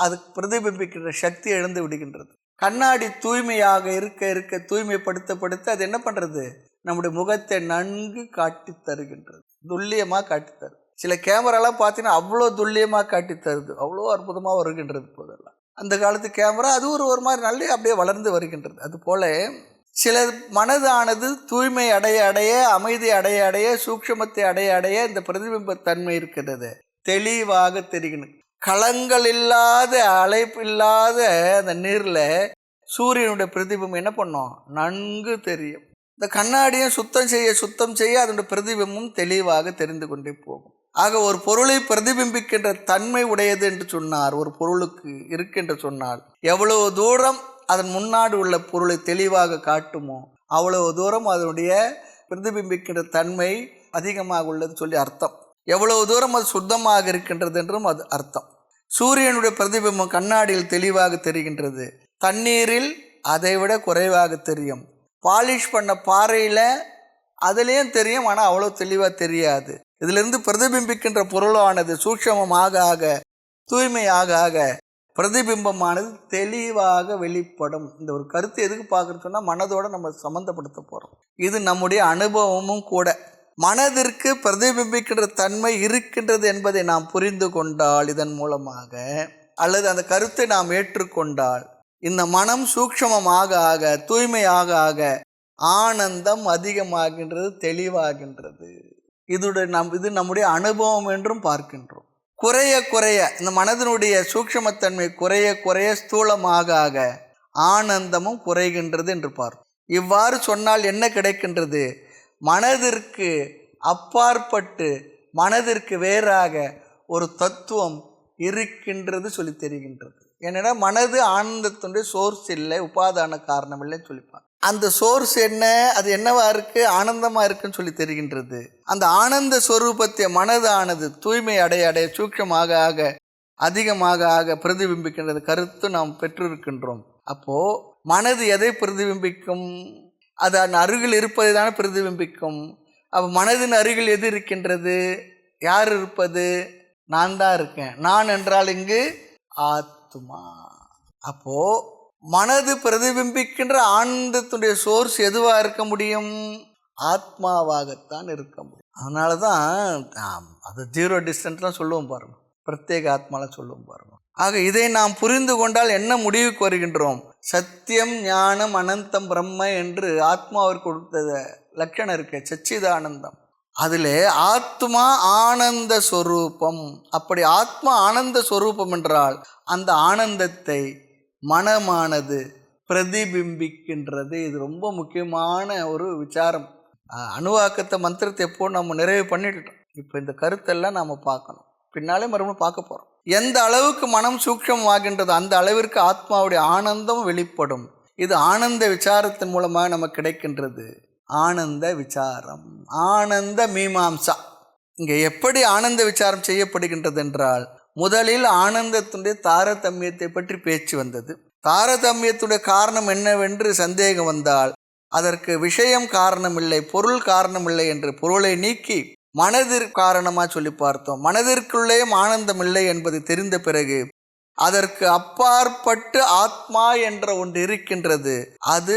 அது பிரதிபிம்பிக்கின்ற சக்தி எழுந்து விடுகின்றது. கண்ணாடி தூய்மையாக இருக்க இருக்க தூய்மைப்படுத்த அது என்ன பண்ணுறது? நம்முடைய முகத்தை நன்கு காட்டி தருகின்றது, துல்லியமாக காட்டித்தரும். சில கேமராலாம் பார்த்தீங்கன்னா அவ்வளோ துல்லியமாக காட்டி தருது, அவ்வளோ அற்புதமாக வருகின்றது. போதெல்லாம் அந்த காலத்து கேமரா அது ஒரு மாதிரி நல்ல அப்படியே வளர்ந்து வருகின்றது. அதுபோல சில மனதானது தூய்மை அடைய அடைய, அமைதி அடைய அடைய, சூக்ஷமத்தை அடைய அடைய இந்த பிரதிபிம்பத்தன்மை இருக்கிறது தெளிவாக தெரிகிறது. களங்கள் இல்லாத, அழைப்பு இல்லாத அந்த நீரில் சூரியனுடைய பிரதிபிம்பம் என்ன பண்ணோம்? நன்கு தெரியும். இந்த கண்ணாடியும் சுத்தம் செய்ய அதனுடைய பிரதிபிம்பமும் தெளிவாக தெரிந்து கொண்டே போகும். ஆக ஒரு பொருளை பிரதிபிம்பிக்கின்ற தன்மை உடையது என்று சொன்னார். ஒரு பொருளுக்கு இருக்கின்ற சொன்னால் எவ்வளவு தூரம் அதன் முன்னாடி உள்ள பொருளை தெளிவாக காட்டுமோ அவ்வளவு தூரம் அதனுடைய பிரதிபிம்பிக்கின்ற தன்மை அதிகமாக உள்ளது சொல்லி அர்த்தம். எவ்வளவு தூரம் அது சுத்தமாக இருக்கின்றது என்றும் அது அர்த்தம். சூரியனுடைய பிரதிபிம்பம் கண்ணாடியில் தெளிவாக தெரிகின்றது, தண்ணீரில் அதைவிட குறைவாக தெரியும். பாலிஷ் பண்ண பாறையில் அதுலேயும் தெரியும், ஆனால் அவ்வளோ தெளிவாக தெரியாது. இதிலிருந்து பிரதிபிம்பிக்கின்ற பொருளானது சூக்ஷமமாக ஆக, தூய்மையாக ஆக பிரதிபிம்பமானது தெளிவாக வெளிப்படும். இந்த ஒரு கருத்து எதுக்கு பார்க்குறோன்னு சொன்னால் மனதோடு நம்ம சம்மந்தப்படுத்த போகிறோம். இது நம்முடைய அனுபவமும் கூட. மனதிற்கு பிரதிபிம்பிக்கின்ற தன்மை இருக்கின்றது என்பதை நாம் புரிந்து கொண்டால் இதன் மூலமாக, அல்லது அந்த கருத்தை நாம் ஏற்றுக்கொண்டால், இந்த மனம் சூக்ஷமமாக ஆக, தூய்மையாக ஆக ஆனந்தம் அதிகமாகின்றது, தெளிவாகின்றது. இது நம்முடைய அனுபவம் என்றும் பார்க்கின்றோம். குறைய குறைய இந்த மனதினுடைய சூக்ஷமத்தன்மை குறைய குறைய ஸ்தூலமாக ஆக ஆனந்தமும் குறைகின்றது என்று பார்ப்போம். இவ்வாறு சொன்னால் என்ன கிடைக்கின்றது? மனதிற்கு அப்பாற்பட்டு, மனதிற்கு வேறாக ஒரு தத்துவம் இருக்கின்றது சொல்லி தெரிகின்றது. ஏன்னா மனது ஆனந்தத்தினுடைய சோர்ஸ் இல்லை, உபாதான காரணம் இல்லைன்னு சொல்லிப்பாங்க. அந்த சோர்ஸ் என்ன? அது என்னவா இருக்குது? ஆனந்தமாக இருக்குன்னு சொல்லி தெரிகின்றது. அந்த ஆனந்த ஸ்வரூபத்தை மனதானது தூய்மை அடைய அடைய சூக்ஷமாக ஆக, அதிகமாக ஆக பிரதிபிம்பிக்கின்றது கருத்து நாம் பெற்றிருக்கின்றோம். அப்போது மனது எதை பிரதிபிம்பிக்கும்? அது அருகில் இருப்பதை தானே பிரதிபிம்பிக்கும். அப்போ மனதின் அருகில் எது இருக்கின்றது? யார் இருப்பது? நான் தான் இருக்கேன். நான் என்றால் இங்கு ஆத்மா. அப்போது மனது பிரதிபிம்பிக்கின்ற ஆனந்தத்துடைய சோர்ஸ் எதுவாக இருக்க முடியும்? ஆத்மாவாகத்தான் இருக்க முடியும். அதனால தான் அது ஜீரோ டிஸ்டன்ஸ்லாம் சொல்லுவோம் பாருங்க, பிரத்யேக ஆத்மாலாம் சொல்லுவோம் பாருங்க. ஆக இதை நாம் புரிந்து கொண்டால் என்ன முடிவுக்கு வருகின்றோம்? சத்தியம், ஞானம், அனந்தம், பிரம்ம என்று ஆத்மாவிற்கு கொடுத்த லட்சணம் இருக்கு, சச்சிதானந்தம். அதில் ஆத்மா ஆனந்த ஸ்வரூபம். அப்படி ஆத்மா ஆனந்த ஸ்வரூபம் என்றால் அந்த ஆனந்தத்தை மனமானது பிரதிபிம்பிக்கின்றது. இது ரொம்ப முக்கியமான ஒரு விசாரம். அணுவாக்கத்தை மந்திரத்தை எப்போ நம்ம நிறைவு பண்ணிட்டோம். இப்போ இந்த கருத்தெல்லாம் நாம் பார்க்கணும், பின்னாலே மறுபடியும் பார்க்க போகிறோம். எந்த அளவுக்கு மனம் சூக்ஷமாகின்றது அந்த அளவிற்கு ஆத்மாவுடைய ஆனந்தம் வெளிப்படும். இது ஆனந்த விசாரத்தின் மூலமாக நமக்கு கிடைக்கின்றது. ஆனந்த விசாரம், ஆனந்த மீமாம்சா. இங்கே எப்படி ஆனந்த விசாரம் செய்யப்படுகின்றது என்றால், முதலில் ஆனந்தத்துடைய தாரதமியத்தை பற்றி பேச்சு வந்தது. தாரதமியத்துடைய காரணம் என்னவென்று சந்தேகம் வந்தால் அதற்கு விஷயம் காரணமில்லை, பொருள் காரணமில்லை என்று பொருளை நீக்கி மனதிற்கு காரணமாக சொல்லி பார்த்தோம். மனதிற்குள்ளேயும் ஆனந்தம் இல்லை என்பது தெரிந்த பிறகு அதற்கு அப்பாற்பட்டு ஆத்மா என்ற ஒன்று இருக்கின்றது, அது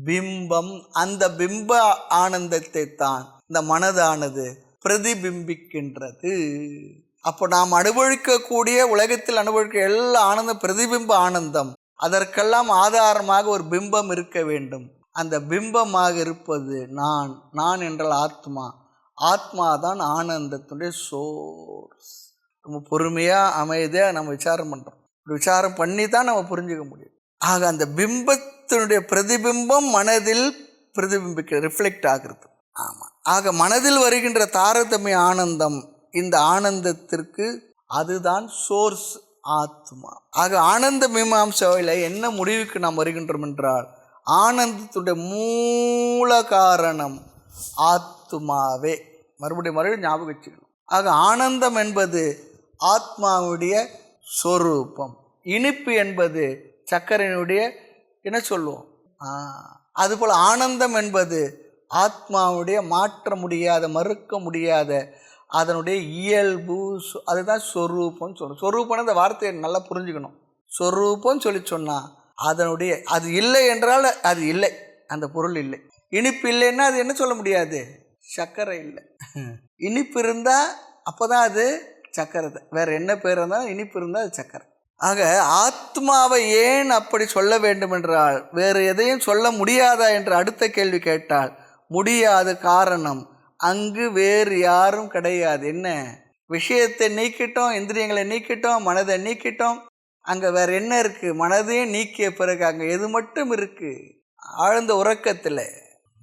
பிம்பம். அந்த பிம்ப ஆனந்தத்தை தான் இந்த மனதானது பிரதிபிம்பிக்கின்றது. அப்போ நாம் அனுபவிக்கக்கூடிய உலகத்தில் அனுபவிக்க எல்லா ஆனந்தம் பிரதிபிம்ப ஆனந்தம். அதற்கெல்லாம் ஆதாரமாக ஒரு பிம்பம் இருக்க வேண்டும். அந்த பிம்பமாக இருப்பது நான். நான் என்றால் ஆத்மா. ஆத்மா தான் ஆனந்தத்துடைய சோர்ஸ். நம்ம பொறுமையாக அமைதியாக நம்ம விசாரம் பண்ணுறோம். விசாரம் பண்ணி தான் நம்ம புரிஞ்சுக்க முடியும். ஆக அந்த பிம்பத்தினுடைய பிரதிபிம்பம் மனதில் பிரதிபிம்பிக்க ரிஃப்ளெக்ட் ஆகிறது. ஆமாம். ஆக மனதில் வருகின்ற தாரதமிய ஆனந்தம், இந்த ஆனந்தத்திற்கு அதுதான் சோர்ஸ், ஆத்மா. ஆக ஆனந்த மீமாம்சாவில் என்ன முடிவுக்கு நாம் வருகின்றோம் என்றால், ஆனந்தத்துடைய மூல காரணம் ஆத்மாவே. மறுபடியும் ஞாபகம் வச்சுக்கணும். ஆக ஆனந்தம் என்பது ஆத்மாவுடைய சொரூபம். இனிப்பு என்பது சர்க்கரையினுடைய என்ன சொல்லுவோம், அதுபோல் ஆனந்தம் என்பது ஆத்மாவுடைய மாற்ற முடியாத, மறுக்க முடியாத அதனுடைய இயல்பு. அதுதான் சொரூபம்னு சொல்லணும். சொரூபம்னு அந்த வார்த்தையை நல்லா புரிஞ்சுக்கணும். சொரூபம்னு சொல்லி சொன்னால் அதனுடைய, அது இல்லை என்றால் அது இல்லை, அந்த பொருள் இல்லை. இனிப்பு இல்லைன்னா அது என்ன சொல்ல முடியாது, சர்க்கரை இல்லை. இனிப்பு இருந்தால் அப்போ தான் அது சர்க்கரை தான். வேறு என்ன பேர் இருந்தாலும் இனிப்பு இருந்தால் அது சர்க்கரை. ஆக ஆத்மாவை ஏன் அப்படி சொல்ல வேண்டும் என்றால், வேறு எதையும் சொல்ல முடியாதா என்று அடுத்த கேள்வி கேட்டால் முடியாத காரணம், அங்கு வேறு யாரும் கிடையாது. என்ன விஷயத்தை நீக்கிட்டோம், இந்திரியங்களை நீக்கிட்டோம், மனதை நீக்கிட்டோம், அங்கே வேறு என்ன இருக்குது? மனதையும் நீக்கிய பிறகு அங்கே எது மட்டும் இருக்குது? ஆழ்ந்த உறக்கத்தில்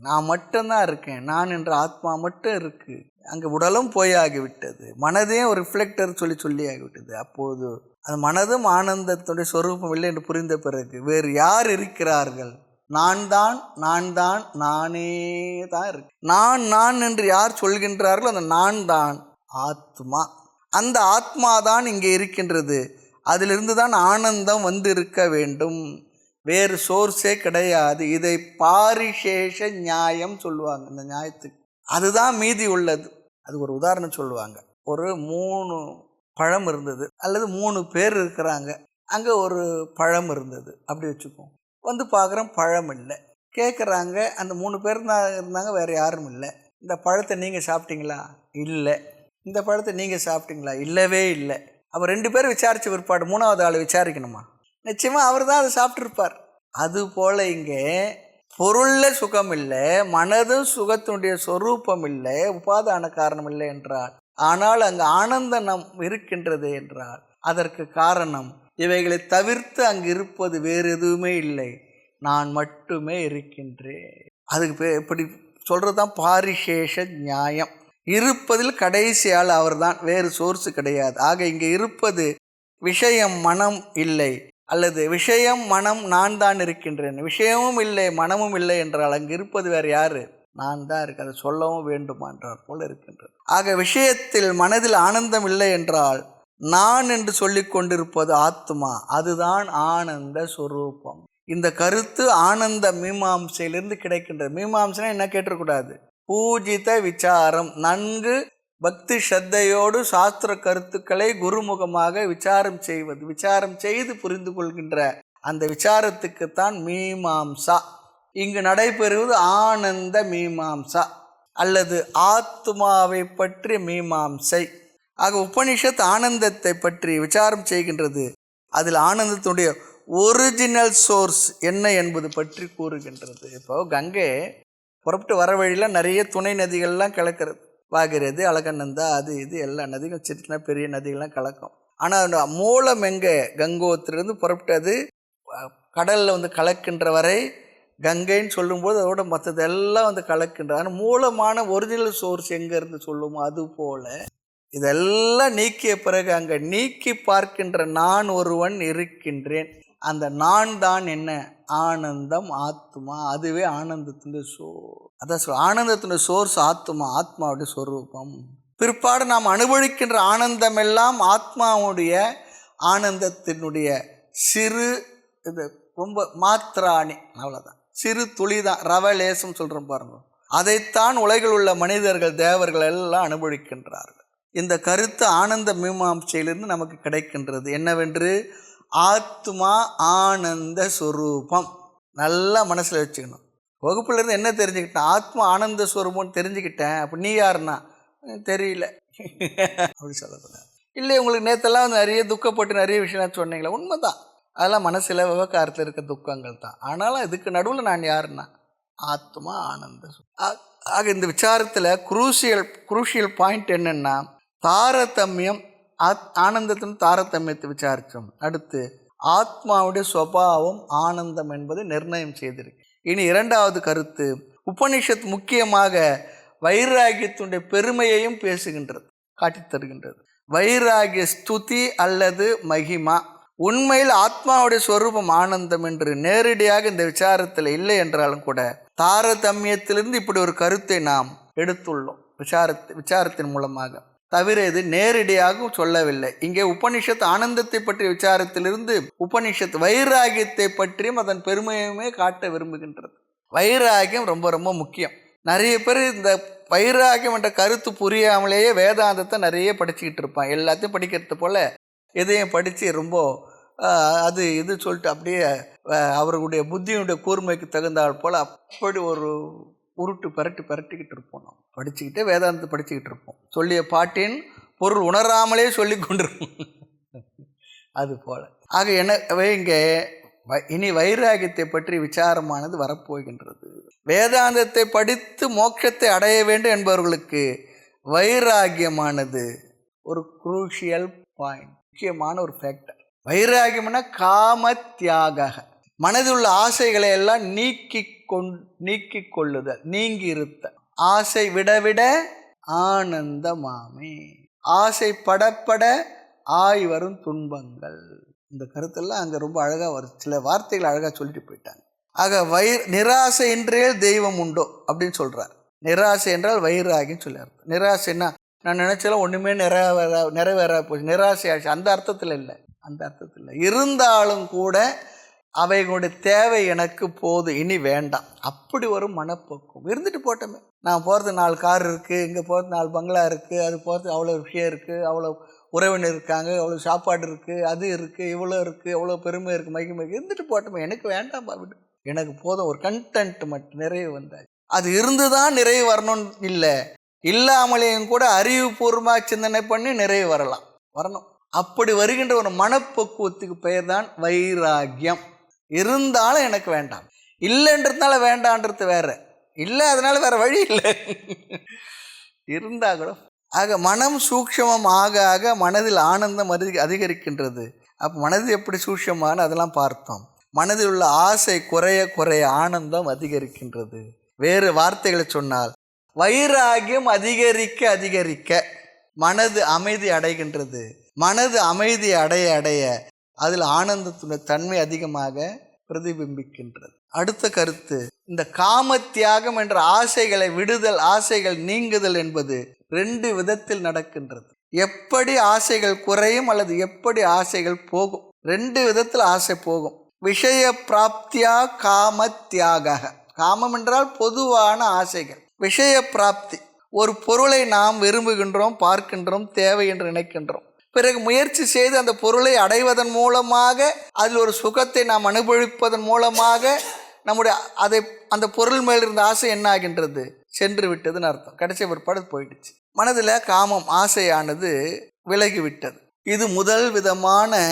நான் மட்டும்தான் இருக்கேன், நான் என்ற ஆத்மா மட்டும் இருக்குது. அங்கே உடலும் போயாகிவிட்டது, மனதையும் ஒரு ரிஃப்ளெக்டர் சொல்லி ஆகிவிட்டது. அப்போது அந்த மனதும் ஆனந்தத்துடைய சொரூபம் இல்லை என்று புரிந்த பிறகு வேறு யார் இருக்கிறார்கள்? நான் தான், நானே தான் இருக்கு. நான் என்று யார் சொல்கின்றார்களோ அந்த நான் தான் ஆத்மா. அந்த ஆத்மா தான் இங்கே இருக்கின்றது. அதிலிருந்து தான் ஆனந்தம் வந்து இருக்க வேண்டும். வேறு சோர்ஸே கிடையாது. இதை பாரிசேஷ நியாயம் சொல்லுவாங்க. இந்த நியாயத்துக்கு அதுதான் மீதி உள்ளது. அது ஒரு உதாரணம் சொல்லுவாங்க. ஒரு 3 பழம் இருந்தது, அல்லது 3 பேர் இருக்கிறாங்க. அங்கே ஒரு பழம் இருந்தது அப்படி வச்சுப்போம். வந்து பார்க்குறோம், பழம் இல்லை. கேட்குறாங்க, அந்த 3 பேர் தான் இருந்தாங்க, வேறு யாரும் இல்லை. இந்த பழத்தை நீங்கள் சாப்பிட்டீங்களா? இல்லை. இந்த பழத்தை நீங்கள் சாப்பிட்டீங்களா? இல்லவே இல்லை. அப்போ 2 பேர் விசாரித்த பிற்பாடு 3வது ஆள் விசாரிக்கணுமா? நிச்சயமாக அவர் தான் அதை சாப்பிட்ருப்பார். அதுபோல் இங்கே பொருளில் சுகம் இல்லை, மனதும் சுகத்தினுடைய சொரூபம் இல்லை, உபாதான காரணம் இல்லை என்றால், ஆனால் அங்கு ஆனந்தம் இருக்கின்றது என்றால் அதற்கு காரணம் இவைகளை தவிர்த்து அங்கு இருப்பது வேறு எதுவுமே இல்லை, நான் மட்டுமே இருக்கின்றேன். அதுக்கு எப்படி சொல்கிறது தான் பாரிசேஷ நியாயம். இருப்பதில் கடைசி ஆள் அவர் தான், வேறு சோர்ஸு கிடையாது. ஆக இங்கே இருப்பது விஷயம், மனம் இல்லை, அல்லது விஷயம் மனம் நான் தான் இருக்கின்றேன். விஷயமும் இல்லை, மனமும் இல்லை என்றால் அங்கு இருப்பது வேறு யார்? நான் தான் இருக்கு. அதை சொல்லவும் வேண்டுமான்றார் போல் இருக்கின்றது. ஆக விஷயத்தில் மனதில் ஆனந்தம் இல்லை என்றால் நான் என்று சொல்லி கொண்டிருப்பது ஆத்மா, அதுதான் ஆனந்த சொரூபம். இந்த கருத்து ஆனந்த மீமாம்சையிலிருந்து கிடைக்கின்றது. மீமாம்சைனா என்ன கேட்டக்கூடாது, பூஜித விசாரம். நன்கு பக்தி ஸ்ரத்தையோடு சாஸ்திர கருத்துக்களை குருமுகமாக விசாரம் செய்வது, விசாரம் செய்து புரிந்து கொள்கின்ற அந்த விசாரத்துக்குத்தான் மீமாம்சா. இங்கு நடைபெறுவது ஆனந்த மீமாம்சா அல்லது ஆத்மாவை பற்றி மீமாம்சை. ஆக உபனிஷத் ஆனந்தத்தை பற்றி விசாரம் செய்கின்றது. அதில் ஆனந்தத்துடைய ஒரிஜினல் சோர்ஸ் என்ன என்பது பற்றி கூறுகின்றது. இப்போ கங்கை புறப்பட்டு வர வழியில் நிறைய துணை நதிகள்லாம் கலக்கிறது. பாகிரதி, அலகநந்தா, அது இது எல்லா நதிகளும் சின்ன பெரிய நதிகள்லாம் கலக்கும். ஆனால் அதோட மூலம் எங்கே? கங்கோத்திலிருந்து புறப்பட்டு அது கடலில் வந்து கலக்கின்ற வரை கங்கைன்னு சொல்லும்போது அதோட மற்றதெல்லாம் வந்து கலக்கின்ற. ஆனால் மூலமான ஒரிஜினல் சோர்ஸ் எங்கேருந்து சொல்லுமோ அதுபோல் இதெல்லாம் நீக்கிய பிறகு அங்கே நீக்கி பார்க்கின்ற நான் ஒருவன் இருக்கின்றேன். அந்த நான் தான் என்ன? ஆனந்தம், ஆத்மா. அதுவே ஆனந்தத்தினுடைய சோர்ஸ். அதான் ஆனந்தத்தினுடைய சோர்ஸ் ஆத்மா, ஆத்மாவுடைய சொரூபம். பிற்பாடு நாம் அனுபவிக்கின்ற ஆனந்தம் எல்லாம் ஆத்மாவுடைய ஆனந்தத்தினுடைய சிறு இது ரொம்ப மாத்திராணி, அவ்வளோதான், சிறு துளி தான், ரவலேசம் சொல்கிறோம் பாருங்க. அதைத்தான் உலகில் உள்ள மனிதர்கள் தேவர்கள் எல்லாம் அனுபவிக்கின்றார்கள். இந்த கருத்து ஆனந்த மீமாம்சையிலிருந்து நமக்கு கிடைக்கின்றது. என்னவென்று? ஆத்மா ஆனந்த ஸ்வரூபம். நல்லா மனசில் வச்சுக்கணும். வகுப்புலேருந்து என்ன தெரிஞ்சுக்கிட்டேன்? ஆத்மா ஆனந்த ஸ்வரூபம்னு தெரிஞ்சுக்கிட்டேன். அப்போ நீ யாருன்னா தெரியல அப்படி சொல்லக்கூடாது. இல்லை, உங்களுக்கு நேற்றெல்லாம் வந்து நிறைய துக்கப்பட்டு நிறைய விஷயம் சொன்னீங்களா? உண்மைதான், அதெல்லாம் மனசில் விவகாரத்தில் இருக்க துக்கங்கள் தான். ஆனாலும் இதுக்கு நடுவில் நான் யாருன்னா ஆத்மா ஆனந்த. ஆக இந்த விசாரத்தில் குரூஷியல் பாயிண்ட் என்னென்னா தாரதமியம். ஆனந்தத்தின் தாரதமியத்தை விசாரித்தோம். அடுத்து ஆத்மாவுடைய சுபாவம் ஆனந்தம் என்பதை நிர்ணயம் செய்திருக்கு. இனி இரண்டாவது கருத்து, உபனிஷத் முக்கியமாக வைராகியத்துடைய பெருமையையும் பேசுகின்றது, காட்டித் தருகின்றது. வைராகிய ஸ்துதி அல்லது மகிமா. உண்மையில் ஆத்மாவுடைய ஸ்வரூபம் ஆனந்தம் என்று நேரடியாக இந்த விசாரத்தில் இல்லை என்றாலும் கூட தாரதமியத்திலிருந்து இப்படி ஒரு கருத்தை நாம் எடுத்துள்ளோம் விசாரத்தின் மூலமாக. தவிர இது நேரடியாகவும் சொல்லவில்லை. இங்கே உபனிஷத் ஆனந்தத்தை பற்றிய விசாரத்திலிருந்து உபனிஷத் வைராகியத்தை பற்றியும் அதன் பெருமையுமே காட்ட விரும்புகின்றது. வைராகியம் ரொம்ப ரொம்ப முக்கியம். நிறைய பேர் இந்த வைராகியம் என்ற கருத்து புரியாமலேயே வேதாந்தத்தை நிறைய படிச்சுக்கிட்டு இருப்பான். எல்லாத்தையும் படிக்கிறது போல் எதையும் படித்து ரொம்ப அது இது சொல்லிட்டு அப்படியே அவர்களுடைய புத்தியினுடைய கூர்மைக்கு தகுந்தால் போல் அப்படி ஒரு உருட்டு பரட்டிக்கிட்டு இருப்போம். நாம் படிச்சுக்கிட்டே வேதாந்தத்தை படிச்சுக்கிட்டு இருப்போம். சொல்லிய பாட்டின் பொருள் உணராமலே சொல்லி கொண்டிருப்போம். அது போல் ஆக எனவே இங்கே இனி வைராகியத்தை பற்றி விசாரமானது வரப்போகின்றது. வேதாந்தத்தை படித்து மோட்சத்தை அடைய வேண்டும் என்பவர்களுக்கு வைராகியமானது ஒரு குரூஷியல் பாயிண்ட், முக்கியமான ஒரு ஃபேக்டர். வைராகியம்னா காம தியாக, மனதில் உள்ள ஆசைகளை எல்லாம் நீக்கி கொள்ளுதல், நீங்கி இருத்த. ஆசை விடவிட ஆனந்தமாமே, ஆசை படப்பட ஆய் வரும் துன்பங்கள். இந்த கருத்தெல்லாம் அங்கே ரொம்ப அழகாக வரும். சில வார்த்தைகள் அழகாக சொல்லிட்டு போயிட்டாங்க. ஆக நிராசை என்றே தெய்வம் உண்டோ அப்படின்னு சொல்கிறார். நிராசை என்றால் வைராகின்னு சொல்லிடுறார். நிராசைன்னா நான் நினச்சாலும் ஒன்றுமே நிறைவேறா போச்சு, நிராசை ஆச்சு, அந்த அர்த்தத்தில் இல்லை. அந்த அர்த்தத்தில் இல்லை. இருந்தாலும் கூட அவைகளுடைய தேவை எனக்கு போது, இனி வேண்டாம், அப்படி ஒரு மனப்போக்கம். இருந்துட்டு போட்டோமே, நான் போகிறது 4 கார் இருக்குது, இங்கே போகிறது 4 பங்களா இருக்குது, அது போகிறது அவ்வளோ விஷயம் இருக்குது, அவ்வளோ உறவினர் இருக்காங்க, அவ்வளோ சாப்பாடு இருக்குது, அது இருக்குது, இவ்வளோ இருக்குது, அவ்வளோ பெருமை இருக்குது, மகிமை இருந்துட்டு போட்டோமே, எனக்கு வேண்டாம் விடு, எனக்கு போதும், ஒரு கண்டென்ட் மட்டும் நிறைவு வந்தாச்சு. அது இருந்து தான் நிறைவு வரணும்னு இல்லை, இல்லாமலேயும் கூட அறிவுபூர்வமாக சிந்தனை பண்ணி நிறைவு வரணும். அப்படி வருகின்ற ஒரு மனப்பக்குவத்துக்கு பெயர் தான் வைராகியம். இருந்தாலும் எனக்கு வேண்டாம், இல்லைன்றதுனால வேண்டான்றது வேற, இல்லை அதனால வேற வழி இல்லை, இருந்தா கூட. ஆக மனம் சூக்ஷமம் ஆக ஆக மனதில் ஆனந்தம் அதிகரிக்கின்றது. அப்போ மனது எப்படி சூக்ஷமான அதெல்லாம் பார்த்தோம். மனதில் உள்ள ஆசை குறைய குறைய ஆனந்தம் அதிகரிக்கின்றது. வேறு வார்த்தைகளை சொன்னால் வைராகியம் அதிகரிக்க அதிகரிக்க மனது அமைதி அடைகின்றது. மனது அமைதி அடைய அடைய அதில் ஆனந்தத்துடைய தன்மை அதிகமாக பிரதிபிம்பிக்கின்றது. அடுத்த கருத்து, இந்த காம தியாகம் என்ற ஆசைகளை விடுதல், ஆசைகள் நீங்குதல் என்பது 2 விதத்தில் நடக்கின்றது. எப்படி ஆசைகள் குறையும் அல்லது எப்படி ஆசைகள் போகும், 2 விதத்தில் ஆசை போகும். விஷய பிராப்தியா காம தியாக. காமம் என்றால் பொதுவான ஆசைகள். விஷய பிராப்தி, ஒரு பொருளை நாம் விரும்புகின்றோம், பார்க்கின்றோம், தேவை என்று நினைக்கின்றோம். பிறகு முயற்சி செய்து அந்த பொருளை அடைவதன் மூலமாக அதில் ஒரு சுகத்தை நாம் அனுபவிப்பதன் மூலமாக நம்முடைய அந்த பொருள் மேல் இருந்த ஆசை என்ன ஆகின்றது, சென்று விட்டதுன்னு அர்த்தம். கடைசி பிற்பாடு போயிடுச்சு. மனதில் காமம் ஆசையானது விலகிவிட்டது. இது முதல் விதமான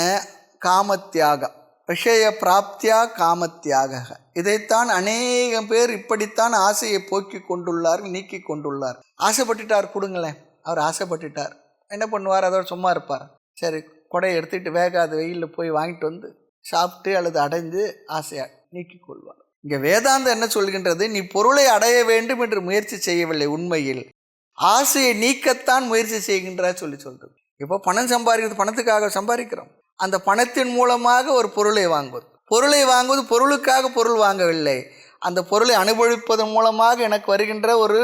காமத்தியாகம், விஷய பிராப்தியா காமத்தியாக. இதைத்தான் அநேகம் பேர் இப்படித்தான் ஆசையை போக்கி கொண்டுள்ளார்கள், நீக்கி கொண்டுள்ளார். ஆசைப்பட்டுட்டார், கொடுங்களேன், அவர் ஆசைப்பட்டுட்டார், என்ன பண்ணுவார், அதோட சும்மா இருப்பார். சரி, கொடையை எடுத்துக்கிட்டு வேகாத வெயிலில் போய் வாங்கிட்டு வந்து சாப்பிட்டு அல்லது அடைந்து ஆசையை நீக்கி கொள்வார். இங்கே வேதாந்தம் என்ன சொல்கின்றது, நீ பொருளை அடைய வேண்டும் என்று முயற்சி செய்யவில்லை, உண்மையில் ஆசையை நீக்கத்தான் முயற்சி செய்கின்றா சொல்கிறது. இப்போ பணம் சம்பாதிக்கிறது பணத்துக்காக சம்பாதிக்கிறோம். அந்த பணத்தின் மூலமாக ஒரு பொருளை வாங்குவது பொருளுக்காக பொருள் வாங்கவில்லை, அந்த பொருளை அனுபவிப்பதன் மூலமாக எனக்கு வருகின்ற ஒரு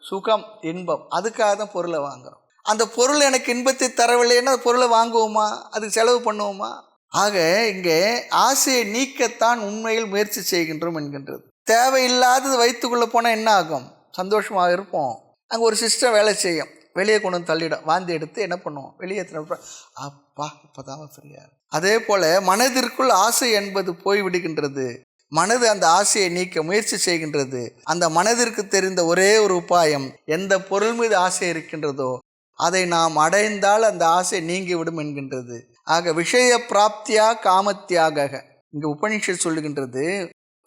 சுகம், இன்பம், அதுக்காக தான் பொருளை வாங்குகிறோம். அந்த பொருள் எனக்கு இன்பத்தை தரவில்லைன்னா அந்த பொருளை வாங்குவோமா, அதுக்கு செலவு பண்ணுவோமா? ஆக இங்கே ஆசையை நீக்கத்தான் உண்மையில் முயற்சி செய்கின்றோம் என்கின்றது. தேவையில்லாதது வயிற்றுக்குள்ளே போனால் என்ன ஆகும்? சந்தோஷமாக இருப்போம். அங்கே ஒரு சிஸ்டம் வேலை செய்யும், வெளியே கொண்டு வந்து தள்ளிடும். வாந்தி எடுத்து என்ன பண்ணுவோம்? வெளியே அப்பா இப்போதான் ஃப்ரீயாக. அதே போல் மனதிற்குள் ஆசை என்பது போய்விடுகின்றது. மனது அந்த ஆசையை நீக்க முயற்சி செய்கின்றது. அந்த மனதிற்கு தெரிந்த ஒரே ஒரு உபாயம், எந்த பொருள் மீது ஆசை இருக்கின்றதோ அதை நாம் அடைந்தால் அந்த ஆசை நீங்கிவிடும் என்கின்றது. ஆக விஷய பிராப்தியா காமத்தியாக, இங்கே உபனிஷத் சொல்லுகின்றது,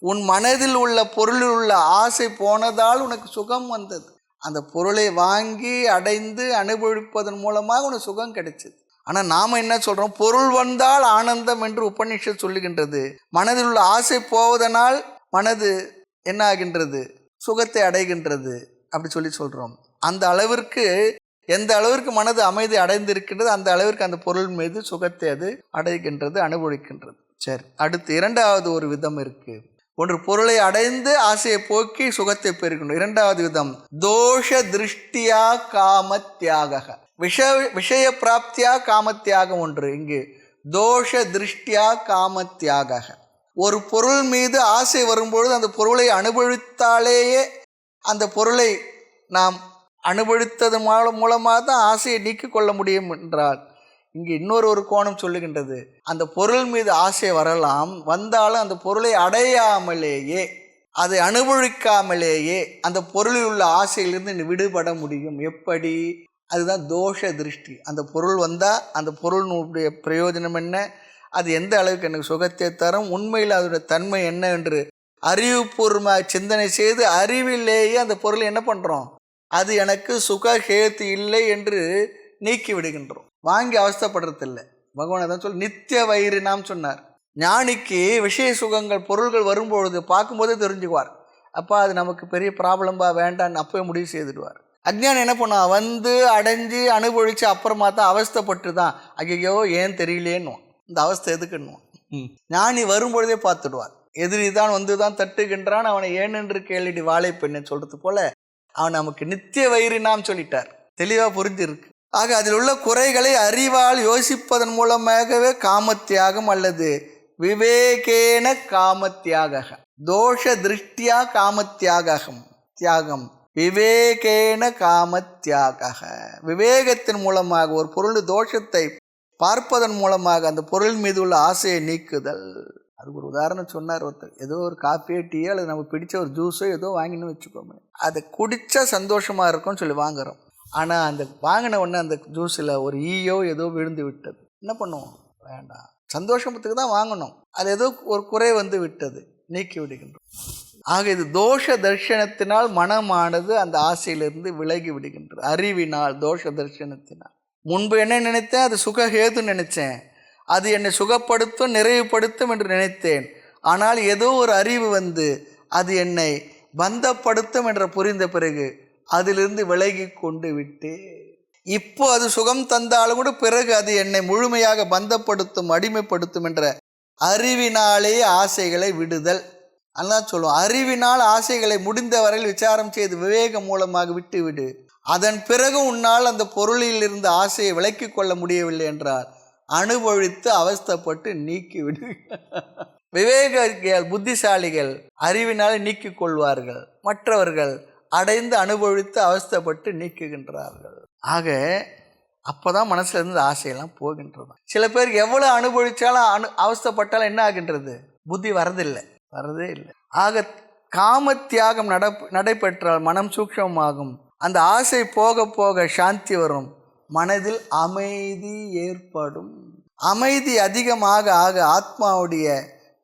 உன் மனதில் உள்ள பொருளில் உள்ள ஆசை போனதால் உனக்கு சுகம் வந்தது. அந்த பொருளை வாங்கி அடைந்து அனுபவிப்பதன் மூலமாக உனக்கு சுகம் கிடைச்சது. ஆனால் நாம் என்ன சொல்கிறோம்? பொருள் வந்தால் ஆனந்தம் என்று உபனிஷத் சொல்லுகின்றது. மனதில் உள்ள ஆசை போவதனால் மனது என்ன ஆகின்றது? சுகத்தை அடைகின்றது அப்படி சொல்கிறோம். அந்த அளவிற்கு, எந்த அளவிற்கு மனது அமைதி அடைந்திருக்கின்றது அந்த அளவிற்கு அந்த பொருள் மீது சுகத்தை அது அடைகின்றது, அனுபவிக்கின்றது. சரி, அடுத்து இரண்டாவது ஒரு விதம் இருக்குது. ஒன்று பொருளை அடைந்து ஆசையை போக்கி சுகத்தை பெறுகின்றோம். இரண்டாவது விதம் தோஷ திருஷ்டியா காமத்தியாக, விஷய பிராப்தியா காமத்தியாகம். ஒன்று இங்கு தோஷ திருஷ்டியா காமத்தியாக. ஒரு பொருள் மீது ஆசை வரும்பொழுது அந்த பொருளை அனுபவித்தாலேயே அந்த பொருளை நாம் அனுபவித்தது மூலமாக தான் ஆசையை நீக்கிக் கொள்ள முடியும் என்றால், இங்கே இன்னொரு கோணம் சொல்லுகின்றது, அந்த பொருள் மீது ஆசை வரலாம், வந்தாலும் அந்த பொருளை அடையாமலேயே, அதை அனுபவிக்காமலேயே அந்த பொருளில் உள்ள ஆசையிலிருந்து விடுபட முடியும். எப்படி? அதுதான் தோஷ திருஷ்டி. அந்த பொருள் வந்தால் அந்த பொருளினுடைய பிரயோஜனம் என்ன, அது எந்த அளவுக்கு எனக்கு சுகத்தை தரும், உண்மையில் அதோடைய தன்மை என்ன என்று அறிவுபூர்வமாக சிந்தனை செய்து அறிவிலேயே அந்த பொருள் என்ன பண்ணுறோம், அது எனக்கு சுகஹேத்து இல்லை என்று நீக்கி விடுகின்றோம். வாங்கி அவஸ்தப்படுறதில்லை. பகவான் தான் சொல்லி நித்திய வயிறு நாம் சொன்னார். ஞானிக்கு விஷய சுகங்கள் பொருள்கள் வரும்பொழுது பார்க்கும்போதே தெரிஞ்சுக்குவார். அப்போ அது நமக்கு பெரிய ப்ராப்ளம்பா வேண்டான்னு அப்போயே முடிவு செய்துடுவார். அஞ்ஞானம் என்ன பண்ணுவான்? வந்து அடைஞ்சு அனுபவித்து அப்புறமா தான் அவஸ்தைப்பட்டு தான் ஐயோ ஏன் தெரியலேன்னுவான். இந்த அவஸ்தை எதுக்குன்னுவான். ஞானி வரும்பொழுதே பார்த்துடுவார். எதிரி தான் வந்து தான் தட்டுகின்றான், அவனை ஏனென்று கேள்வி வாழைப்பெண்ணை சொல்கிறது போல அவன் நமக்கு நித்திய வயிறு நாம் சொல்லிட்டார். தெளிவாக புரிஞ்சிருக்கு. ஆக அதில் உள்ள குறைகளை அறிவால் யோசிப்பதன் மூலமாகவே காமத்தியாகம் அல்லது விவேகேன காமத்தியாக, தோஷ திருஷ்டியா காமத்தியாகம் தியாகம், விவேகேன காமத்தியாக. விவேகத்தின் மூலமாக ஒரு பொருள் தோஷத்தை பார்ப்பதன் மூலமாக அந்த பொருள் மீது உள்ள ஆசையை நீக்குதல். அதுக்கு ஒரு உதாரணம் சொன்னார் ஒருத்தர். ஏதோ ஒரு காஃபியோ டீயோ அல்லது நமக்கு பிடிச்ச ஒரு ஜூஸோ ஏதோ வாங்கினு வச்சுக்கோமே, அதை குடித்தா சந்தோஷமாக இருக்கும்னு சொல்லி வாங்குகிறோம். ஆனால் அந்த வாங்கின உடனே அந்த ஜூஸில் ஒரு ஈயோ ஏதோ விழுந்து விட்டது. என்ன பண்ணுவோம்? வேண்டாம், சந்தோஷத்துக்கு தான் வாங்கணும், அது ஏதோ ஒரு குறை வந்து விட்டது, நீக்கி விடுகின்றோம். ஆக இது தோஷ தர்ஷனத்தினால் மனமானது அந்த ஆசையிலிருந்து விலகி விடுகின்றது. அறிவினால், தோஷ தர்ஷனத்தினால். முன்பு என்ன நினைத்தேன்? அது சுகஹேதுன்னு நினைத்தேன், அது என்னை சுகப்படுத்தும் நிறைவுபடுத்தும் என்று நினைத்தேன். ஆனால் ஏதோ ஒரு அறிவு வந்து அது என்னை பந்தப்படுத்தும் என்ற புரிந்த பிறகு அதிலிருந்து விலகி கொண்டு விட்டு, இப்போ அது சுகம் தந்தாலும் கூட பிறகு அது என்னை முழுமையாக பந்தப்படுத்தும், அடிமைப்படுத்தும் என்ற அறிவினாலே ஆசைகளை விடுதல். அதான் சொல்லுவோம், அறிவினால் ஆசைகளை முடிந்த வரையில் விசாரம் செய்து விவேகம் மூலமாக விட்டு விடு. அதன் பிறகு உன்னால் அந்த பொருளில் இருந்து ஆசையை விலக்கி கொள்ள முடியவில்லை என்றால் அனுபவித்து அவஸ்தைப்பட்டு நீக்கிவிடு. விவேகிகள், புத்திசாலிகள் அறிவினால் நீக்கிக் கொள்வார்கள், மற்றவர்கள் அடைந்து அனுபவித்து அவஸ்தைப்பட்டு நீக்குகின்றார்கள். ஆக அப்போதான் மனசுல இருந்து ஆசையெல்லாம் போகின்றது. சில பேருக்கு எவ்வளோ அனுபவித்தாலும் அவஸ்தைப்பட்டாலும் என்ன ஆகின்றது? புத்தி வரதே இல்லை. ஆக காமத்தியாகம் நடைபெற்றால் மனம் சூக்ஷமாகும். அந்த ஆசை போக போக சாந்தி வரும், மனதில் அமைதி ஏற்படும். அமைதி அதிகமாக ஆக ஆத்மாவுடைய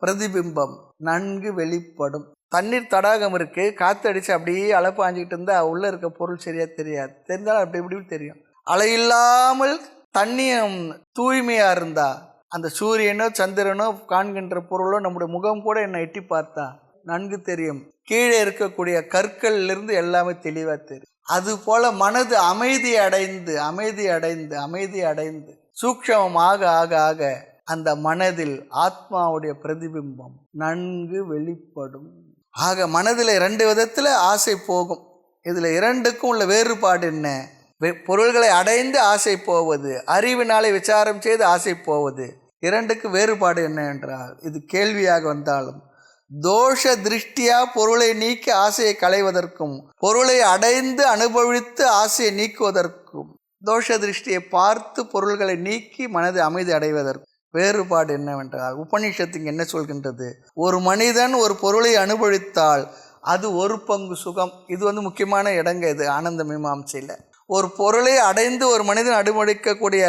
பிரதிபிம்பம் நன்கு வெளிப்படும். தண்ணீர் தடாகம் இருக்குது, காற்றடிச்சு அப்படியே அலை பாஞ்சிக்கிட்டு இருந்தால் உள்ளே இருக்க பொருள் சரியாக தெரியாது, தெரிந்தாலும் அப்படி இப்படி தெரியும். அலை இல்லாமல் தண்ணியும் தூய்மையாக இருந்தால் அந்த சூரியனோ சந்திரனோ காண்கின்ற பொருளோ நம்முடைய முகம் கூட என்னை எட்டி பார்த்தா நன்கு தெரியும். கீழே இருக்கக்கூடிய கற்களிலிருந்து எல்லாமே தெளிவாக தெரியும். அதுபோல மனது அமைதி அடைந்து சூக்ஷமமாக ஆக ஆக அந்த மனதில் ஆத்மாவுடைய பிரதிபிம்பம் நன்கு வெளிப்படும். ஆக மனதில் 2 விதத்தில் ஆசை போகும். இதில் 2க்கும் உள்ள வேறுபாடு என்ன? பொருள்களை அடைந்து ஆசை போவது, அறிவினாலே விசாரம் செய்து ஆசை போவது, 2க்கு வேறுபாடு என்ன என்றால், இது கேள்வியாக வந்தாலும் தோஷ திருஷ்டியா பொருளை நீக்கி ஆசையை களைவதற்கும், பொருளை அடைந்து அனுபவித்து ஆசையை நீக்குவதற்கும், தோஷ திருஷ்டியை பார்த்து பொருள்களை நீக்கி மனதை அமைதி அடைவதற்கும் வேறுபாடு என்னவென்றால், உபநிஷத்துக்கு என்ன சொல்கின்றது? ஒரு மனிதன் ஒரு பொருளை அனுபவித்தால் அது ஒரு பங்கு சுகம். இது முக்கியமான இடங்க. இது ஆனந்த மீமாம்சையில் ஒரு பொருளை அடைந்து ஒரு மனிதன் அனுபவிக்கக்கூடிய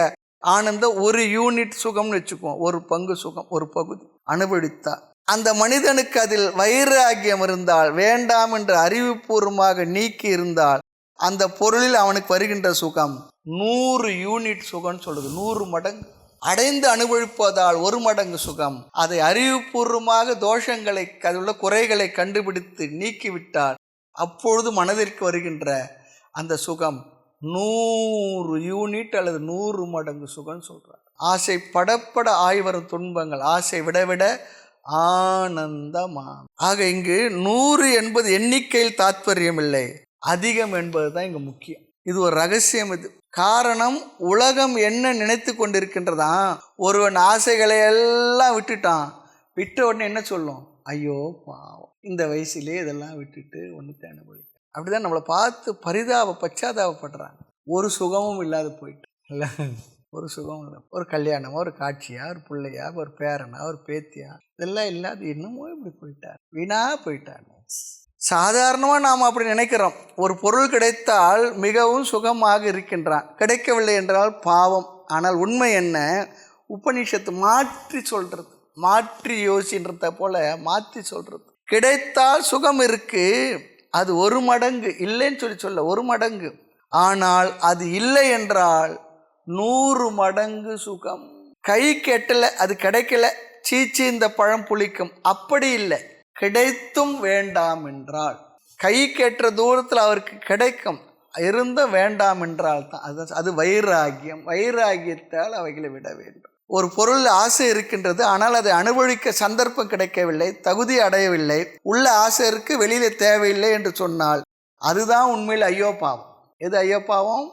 ஆனந்தம் ஒரு யூனிட் சுகம்னு வச்சுக்குவோம். ஒரு பங்கு சுகம், ஒரு பகுதி அனுபவித்தால் அந்த மனிதனுக்கு அதில் வைராகியம் இருந்தால், வேண்டாம் என்று அறிவுபூர்வமாக நீக்கி இருந்தால், அந்த பொருளில் அவனுக்கு வருகின்ற சுகம் 100 யூனிட் சுகம்னு சொல்றது. 100 மடங்கு அடைந்து அனுபவிப்பதால் 1 மடங்கு சுகம். அதை அறிவுபூர்வமாக தோஷங்களை, அதில் உள்ள குறைகளை கண்டுபிடித்து நீக்கிவிட்டால் அப்பொழுது மனதிற்கு வருகின்ற அந்த சுகம் 100 யூனிட் அல்லது 100 மடங்கு சுகம்னு சொல்றார். ஆசை படப்பட ஆய்வரும் துன்பங்கள் ஆசை விடவிட ஆனந்தமா. ஆக இங்கு 100 என்பது எண்ணிக்கையில் தாத்பரியம் இல்லை, அதிகம் என்பது தான் இங்கு முக்கியம். இது ஒரு ரகசியம். இது காரணம், உலகம் என்ன நினைத்து கொண்டிருக்கின்றதா? ஒருவன் ஆசைகளை எல்லாம் விட்டுட்டான், விட்ட உடனே என்ன சொல்லும்? ஐயோ பாவம், இந்த வயசுலேயே இதெல்லாம் விட்டுட்டு ஒன்றுத்தை அனுபவிக்க. அப்படிதான் நம்மளை பார்த்து பச்சாதாபப்படுறாங்க. ஒரு சுகமும் இல்லாத போயிட்டு இல்லை, ஒரு சுகம் இல்லை. ஒரு கல்யாணமா, ஒரு காட்சியா, ஒரு பிள்ளையா, ஒரு பேரனா, ஒரு பேத்தியா, இதெல்லாம் இல்லாத என்னமோ இப்படி போயிட்டார், வீணா போயிட்டார். சாதாரணமாக நாம் அப்படி நினைக்கிறோம். ஒரு பொருள் கிடைத்தால் மிகவும் சுகமாக இருக்கின்றான், கிடைக்கவில்லை என்றால் பாவம். ஆனால் உண்மை என்ன? உபநிஷத்து மாற்றி சொல்கிறது, மாற்றி யோசின்றத போல மாற்றி சொல்கிறது. கிடைத்தால் சுகம் இருக்கு, அது 1 மடங்கு, இல்லைன்னு சொல்ல 1 மடங்கு. ஆனால் அது இல்லை என்றால் 100 மடங்கு சுகம். கை கெட்டலை, அது கிடைக்கல, சீச்சி இந்த பழம் புளிக்கும், அப்படி இல்லை. கிடைத்தும் வேண்டாம் என்றால், கை கேட்ட தூரத்தில் அவருக்கு கிடைக்கும், இருந்த வேண்டாம் என்றால் தான் அது வைராகியம். வைராகியத்தால் அவைகளை விட வேண்டும். ஒரு பொருள் ஆசை இருக்கின்றது, ஆனால் அதை அனுபவிக்க சந்தர்ப்பம் கிடைக்கவில்லை, தகுதி அடையவில்லை, உள்ள ஆசை இருக்கு, வெளியில தேவையில்லை என்று சொன்னால் அதுதான் உண்மையில் ஐயோ பாவம். எது ஐயோ பாவம்?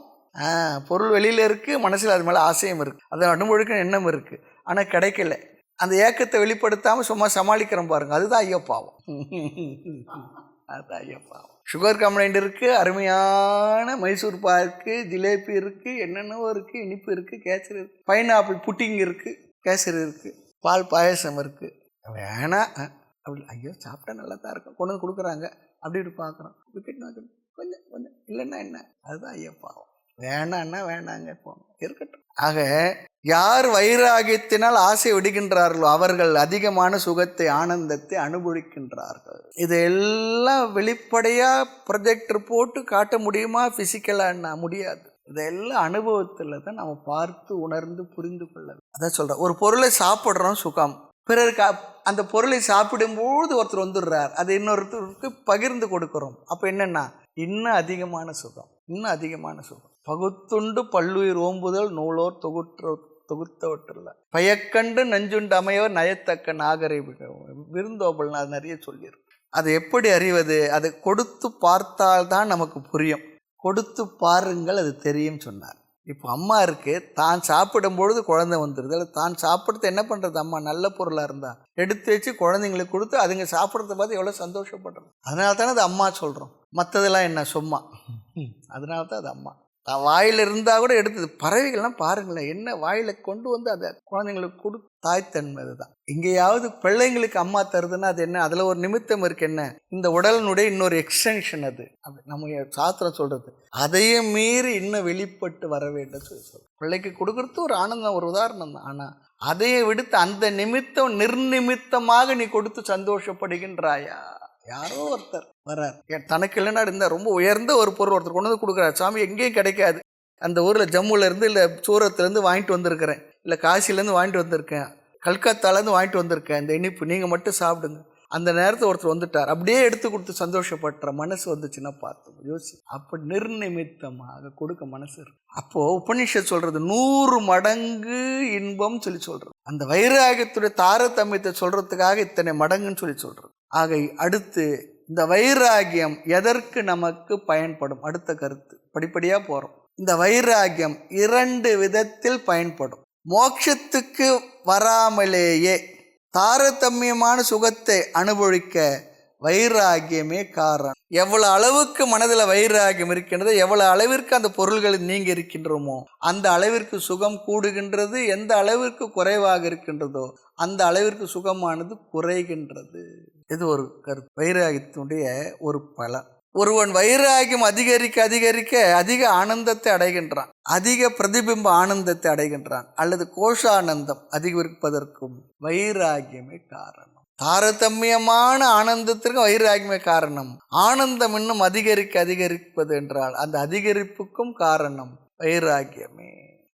பொருள் வெளியில இருக்கு, மனசில் அது மேலே ஆசையும் இருக்கு, அதை அனுபவிக்க எண்ணம் இருக்கு, ஆனால் கிடைக்கல. அந்த ஏக்கத்தை வெளிப்படுத்தாமல் சும்மா சமாளிக்கிறோம் பாருங்க, அதுதான் ஐயோ பாவம். அதுதான் ஐயோ பாவம். சுகர் கம்ப்ளைண்ட் இருக்குது, அருமையான மைசூர் பாக் இருக்குது, ஜிலேபி இருக்குது, என்னென்னவோ இருக்குது, இனிப்பு இருக்குது, கேசரி இருக்குது, பைனாப்பிள் புட்டிங் இருக்குது, கேசரி இருக்குது, பால் பாயசம் இருக்குது. வேணாம் அப்படி, ஐயோ சாப்பிட்டா நல்லா தான் இருக்கும், கொண்டு வந்து கொடுக்குறாங்க, அப்படி இப்படி பார்க்குறோம், விக்கெட் கொஞ்சம் கொஞ்சம் இல்லைன்னா என்ன, அதுதான் ஐயோ பாவம். வேணான்னா வேணாங்க போங்க, இருக்கட்டும். ஆக யார் வைராகியத்தினால் ஆசை விடுகின்றார்களோ அவர்கள் அதிகமான சுகத்தை, ஆனந்தத்தை அனுபவிக்கின்றார்கள். இதெல்லாம் வெளிப்படையாக ப்ரொஜெக்டர் போட்டு காட்ட முடியுமா? ஃபிசிக்கலான்னா முடியாது. இதெல்லாம் அனுபவத்தில் தான் நம்ம பார்த்து உணர்ந்து புரிந்து கொள்ள. அதான் சொல்கிறேன், ஒரு பொருளை சாப்பிட்றோம் சுகம், பிறருக்கு அந்த பொருளை சாப்பிடும்போது ஒருத்தர் வந்துடுறார், அது இன்னொருத்தருக்கு பகிர்ந்து கொடுக்குறோம், அப்போ என்னென்னா இன்னும் அதிகமான சுகம், இன்னும் அதிகமான சுகம். பகுத்துண்டு பல்லுயிர் ஓம்புதல் நூலோர் தொகுத்தவற்றில் பயக்கண்டு நஞ்சுண்டு அமையவர் நயத்தக்க நாகரை விருந்தோபல். அது நிறைய சொல்லியிருக்கு. அது எப்படி அறிவது? அதை கொடுத்து பார்த்தால்தான் நமக்கு புரியும். கொடுத்து பாருங்கள், அது தெரியும் சொன்னார். இப்போ அம்மா இருக்கு, தான் சாப்பிடும்பொழுது குழந்தை வந்துடுது, இல்லை தான் சாப்பிட்றது என்ன பண்ணுறது? அம்மா நல்ல பொருளாக இருந்தால் எடுத்து வச்சு குழந்தைங்களுக்கு கொடுத்து அதுங்க சாப்பிட்றத பார்த்து எவ்வளோ சந்தோஷப்படுறோம். அதனால தானே அது அம்மா சொல்கிறோம். மற்றதெல்லாம் என்ன சும்மா, அதனால தான் அது அம்மா. வாயில் இருந்தால் கூட எடுத்தது. பறவைகள்லாம் பாருங்களேன், என்ன வாயில் கொண்டு வந்து அதை குழந்தைங்களுக்கு கொடு, தாய்த்தன்மை. அதுதான் எங்கேயாவது பிள்ளைங்களுக்கு அம்மா தருதுன்னா அது என்ன? அதில் ஒரு நிமித்தம் இருக்கு. என்ன? இந்த உடலினுடைய இன்னொரு எக்ஸ்டென்ஷன். அது அப்படி நம்ம சாஸ்திரம் சொல்கிறது. அதையும் மீறி இன்னும் வெளிப்பட்டு வர வேண்டும் சொல்லி பிள்ளைக்கு கொடுக்குறது ஒரு ஆனந்தம், ஒரு உதாரணம் தான். ஆனால் அதையும் விடுத்து அந்த நிமித்தம் நிர்நிமித்தமாக நீ கொடுத்து சந்தோஷப்படுகின்றாயா? யாரோ ஒருத்தர் வர்றார், தனக்கு இல்லைன்னா இருந்தால் ரொம்ப உயர்ந்த ஒரு பொருள் ஒருத்தர் கொண்டு வந்து கொடுக்குறாரு. சாமி எங்கேயும் கிடைக்காது, அந்த ஊரில் ஜம்முலேருந்து இல்லை சூரத்துலேருந்து வாங்கிட்டு வந்திருக்கிறேன், இல்லை காசிலேருந்து வாங்கிட்டு வந்திருக்கேன், கல்கத்தாலேருந்து வாங்கிட்டு வந்திருக்கேன், இந்த இனிப்பு நீங்கள் மட்டும் சாப்பிடுங்க. அந்த நேரத்தில் ஒருத்தர் வந்துட்டார், அப்படியே எடுத்து கொடுத்து சந்தோஷப்படுற மனசு வந்துச்சுன்னா பார்த்து யோசி. அப்போ நிர்நிமித்தமாக கொடுக்க மனசு இருக்கு. அப்போது உபநிஷத் சொல்கிறது 100 மடங்கு இன்பம் சொல்லி சொல்கிறது. அந்த வைராகியத்துடைய தாரதமியத்தை சொல்கிறதுக்காக இத்தனை மடங்குன்னு சொல்லி சொல்கிறது. ஆக அடுத்து இந்த வைராகியம் எதற்கு நமக்கு பயன்படும்? அடுத்த கருத்து படிப்படியாக போகிறோம். இந்த வைராகியம் 2 விதத்தில் பயன்படும். மோட்சத்துக்கு வராமலேயே தாரதமியமான சுகத்தை அனுபவிக்க வைராகியமே காரணம். எவ்வளவு அளவுக்கு மனதில் வைராகியம் இருக்கின்றதோ, எவ்வளவு அளவிற்கு அந்த பொருள்களில் நீங்க இருக்கின்றோமோ அந்த அளவிற்கு சுகம் கூடுகின்றது. எந்த அளவிற்கு குறைவாக இருக்கின்றதோ அந்த அளவிற்கு சுகமானது குறைகின்றது. இது ஒரு கருத்து, வைராகியத்தினுடைய ஒரு பலன். ஒருவன் வைராகியம் அதிகரிக்க அதிகரிக்க அதிக ஆனந்தத்தை அடைகின்றான், அதிக பிரதிபிம்ப ஆனந்தத்தை அடைகின்றான், அல்லது கோஷானந்தம் அதிகரிப்பதற்கும் வைராகியமே காரணம். தாரதமியமான ஆனந்தத்திற்கு வைராகியமே காரணம். ஆனந்தம் இன்னும் அதிகரிக்க அதிகரிப்பது என்றால் அந்த அதிகரிப்புக்கும் காரணம் வைராகியமே.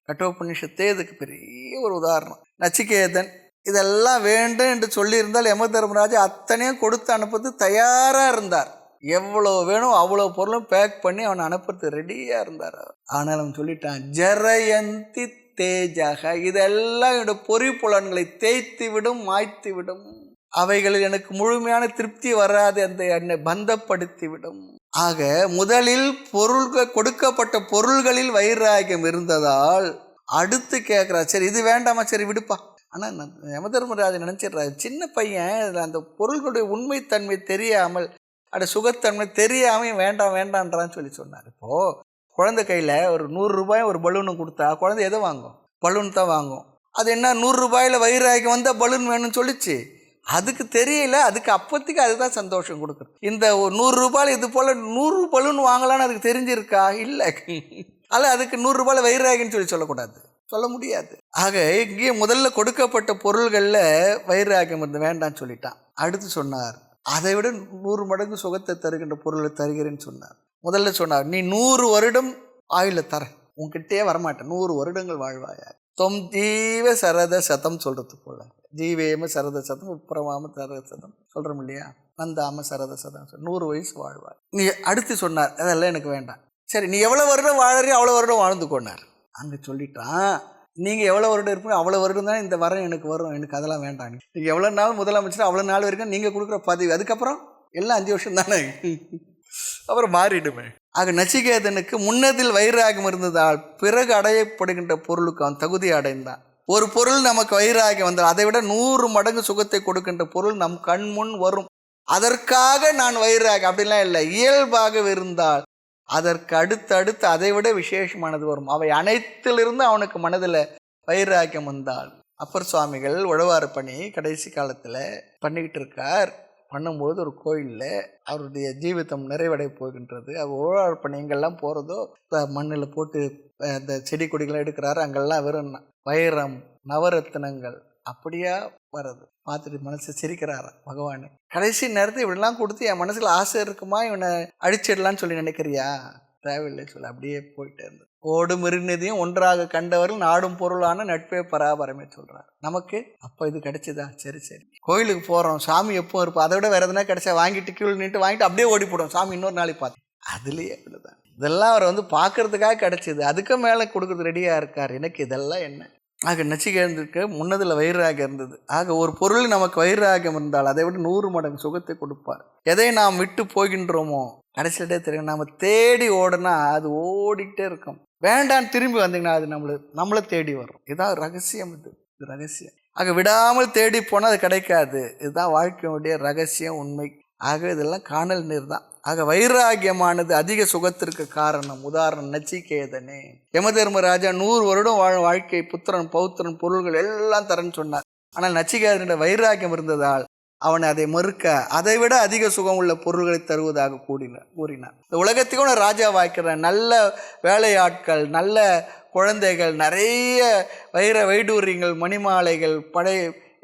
கட்டோபனிஷத்தே இதுக்கு பெரிய ஒரு உதாரணம். நச்சிகேதன் இதெல்லாம் வேண்டும் என்று சொல்லியிருந்தால் யம தர்மராஜா அத்தனையும் கொடுத்து அனுப்புறது தயாராக இருந்தார். எவ்வளோ வேணும் அவ்வளோ பொருளும் பேக் பண்ணி அவனை அனுப்புறது ரெடியாக இருந்தார். ஆனால் அவன் சொல்லிட்டான், ஜரயந்தி தேஜக, இதெல்லாம் என்னுடைய பொறி புலன்களை தேய்த்து விடும், மாய்த்து விடும், அவைகளில் எனக்கு முழுமையான திருப்தி வராது, அந்த என்னை பந்தப்படுத்தி விடும். ஆக முதலில் பொருள்கள் கொடுக்கப்பட்ட பொருள்களில் வைராகியம் இருந்ததால் அடுத்து கேட்குறா, சரி இது வேண்டாமா, சரி விடுப்பா. ஆனால் யம தர்மராஜன் நினச்சிடுறாரு, சின்ன பையன் அந்த பொருள்களுடைய உண்மைத்தன்மை தெரியாமல், அது சுகத்தன்மை தெரியாமல் வேண்டாம் வேண்டான்றான்னு சொல்லி சொன்னார். இப்போது குழந்தை கையில் ஒரு 100 ரூபாய் ஒரு பலூனு கொடுத்தா குழந்தை எதை வாங்கும்? பலூன் தான் வாங்கும். அது என்ன 100 ரூபாயில் வைராகியம் வந்தால் பலூன் வேணும்னு சொல்லிச்சு, அதுக்கு தெரியல. அதுக்கு அப்போதைக்கு அதுதான் சந்தோஷம் கொடுக்குது. இந்த 100 ரூபாயில் இது போல் 100 பலூன் வாங்கலான்னு அதுக்கு தெரிஞ்சிருக்கா? இல்லை. அல்ல, அதுக்கு 100 ரூபாயில் வைராகியம்னு சொல்லி சொல்லக்கூடாது, சொல்ல முடியாது. ஆக இங்கே முதல்ல கொடுக்கப்பட்ட பொருள்களில் வைராகியம் இருந்து வேண்டான்னு சொல்லிட்டான். அடுத்து சொன்னார், அதை விட 100 மடங்கு சுகத்தை தருகின்ற பொருளை தருகிறேன்னு சொன்னார். முதல்ல சொன்னார், நீ 100 வருடம் ஆயுள தர, உன்கிட்டே வரமாட்டேன், 100 வருடங்கள் வாழ்வாயா. தொம் ஜீவ சரத சதம் சொல்கிறது போல, ஜீவேம சரத சதம் உப்புறமாம சரத சதம் சொல்கிறோம் இல்லையா, வந்தாம சரத சதம் 100 வயசு வாழ்வார். நீ அடுத்து சொன்னார், அதெல்லாம் எனக்கு வேண்டாம். சரி, நீ எவ்வளோ வருடம் வாழறியோ அவ்வளோ வருடம் வாழ்ந்து கொண்டார். அங்கே சொல்லிட்டான், நீங்கள் எவ்வளோ வருடம் இருப்பீங்க அவ்வளோ வருடம் தான் இந்த வரம் எனக்கு வரும், எனக்கு அதெல்லாம் வேண்டாம். நீங்கள் எவ்வளோ நாள் முதலமைச்சர் அவ்வளோ நாள் வரைக்கும் நீங்கள் கொடுக்குற பதவி, அதுக்கப்புறம் எல்லாம் 5 வருஷம் தானே, அப்புறம் மாறிடுமே. ஆக நச்சிகேதனுக்கு முன்னதில் வைராகியம் இருந்ததால் பிறகு அடையப்படுகின்ற பொருளுக்கு அவன் தகுதி அடைந்தான். ஒரு பொருள் நமக்கு வைராகியம் வந்தால் அதை விட 100 மடங்கு சுகத்தை கொடுக்கின்ற பொருள் நம் கண் முன் வரும். அதற்காக நான் வைராகியம் அப்படிலாம் இல்லை, இயல்பாக இருந்தால் அதற்கு அடுத்து அதை விட விசேஷமானது வரும். அவை அனைத்திலிருந்து அவனுக்கு மனதில் வைராக்கியம் வந்தால். அப்பர் சுவாமிகள் உழவார பணி கடைசி காலத்தில் பண்ணிக்கிட்டு இருக்கார். பண்ணும்போது ஒரு கோயிலில் அவருடைய ஜீவிதம் நிறைவடை போகின்றது. அவர் உழவார பணி எங்கெல்லாம் போகிறதோ மண்ணில் போட்டு அந்த செடி கொடிகளை எடுக்கிறாரு, அங்கெல்லாம் வெறும் வைரம் நவரத்தினங்கள் அப்படியா வர்றது. பார்த்துட்டு மனசு சிரிக்கிறாரா பகவான். கடைசி நேரத்தை இப்படிலாம் கொடுத்து என் மனசுல ஆசை இருக்குமா, இவனை அழிச்சிடலான்னு சொல்லி நினைக்கிறியா? தேவையில்லை சொல்லி அப்படியே போயிட்டே இருந்தது. ஓடும் இருநதியும் ஒன்றாக கண்டவர்கள் நாடும் பொருளான நட்பே பராபரமே சொல்றாரு. நமக்கு அப்போ இது கிடைச்சதா? சரி சரி, கோயிலுக்கு போகிறோம், சாமி எப்போ இருப்போம், அதை விட வேற எதுனா கிடைச்சா வாங்கிட்டு கீழே நின்று வாங்கிட்டு அப்படியே ஓடி போடும், சாமி இன்னொரு நாளைக்கு பார்த்து. அதுலேயே அப்படிதான். இதெல்லாம் அவர் பார்க்கறதுக்காக கிடைச்சிது, அதுக்கு மேலே கொடுக்குறது ரெடியாக இருக்கார். எனக்கு இதெல்லாம் என்ன? ஆக நச்சிகேதனுக்கு முன்னதில் வைராகியம் இருந்தது. ஆக ஒரு பொருள் நமக்கு வைராகியம் இருந்தால் அதை விட 100 மடங்கு சுகத்தை கொடுப்பார். எதை நாம் விட்டு போகின்றோமோ கடைசியிலே தெரியும். நாம் தேடி ஓடுனா அது ஓடிக்கிட்டே இருக்கும். வேண்டான்னு திரும்பி வந்தீங்கன்னா அது நம்மளை தேடி வரும். இதுதான் ரகசியம். இது ரகசியம். ஆக விடாமல் தேடி போனால் அது கிடைக்காது. இதுதான் வாழ்க்கையுடைய ரகசியம், உண்மை. ஆக இதெல்லாம் காணல் நீர் தான். ஆக வைராகியமானது அதிக சுகத்திற்கு காரணம். உதாரணம் நச்சிகேதனே. யம தர்மராஜா 100 வருடம் வாழ்க்கை, புத்திரன் பௌத்திரன் பொருள்கள் எல்லாம் தரன்னு சொன்னார். ஆனால் நச்சிகேதனுடைய வைராகியம் இருந்ததால் அவனை அதை மறுக்க அதை விட அதிக சுகம் உள்ள பொருள்களை தருவதாக கூறினார். இந்த உலகத்துக்கு ராஜா வாய்க்கிறான். நல்ல வேலையாட்கள், நல்ல குழந்தைகள், நிறைய வைடூரியங்கள், மணிமாலைகள், படை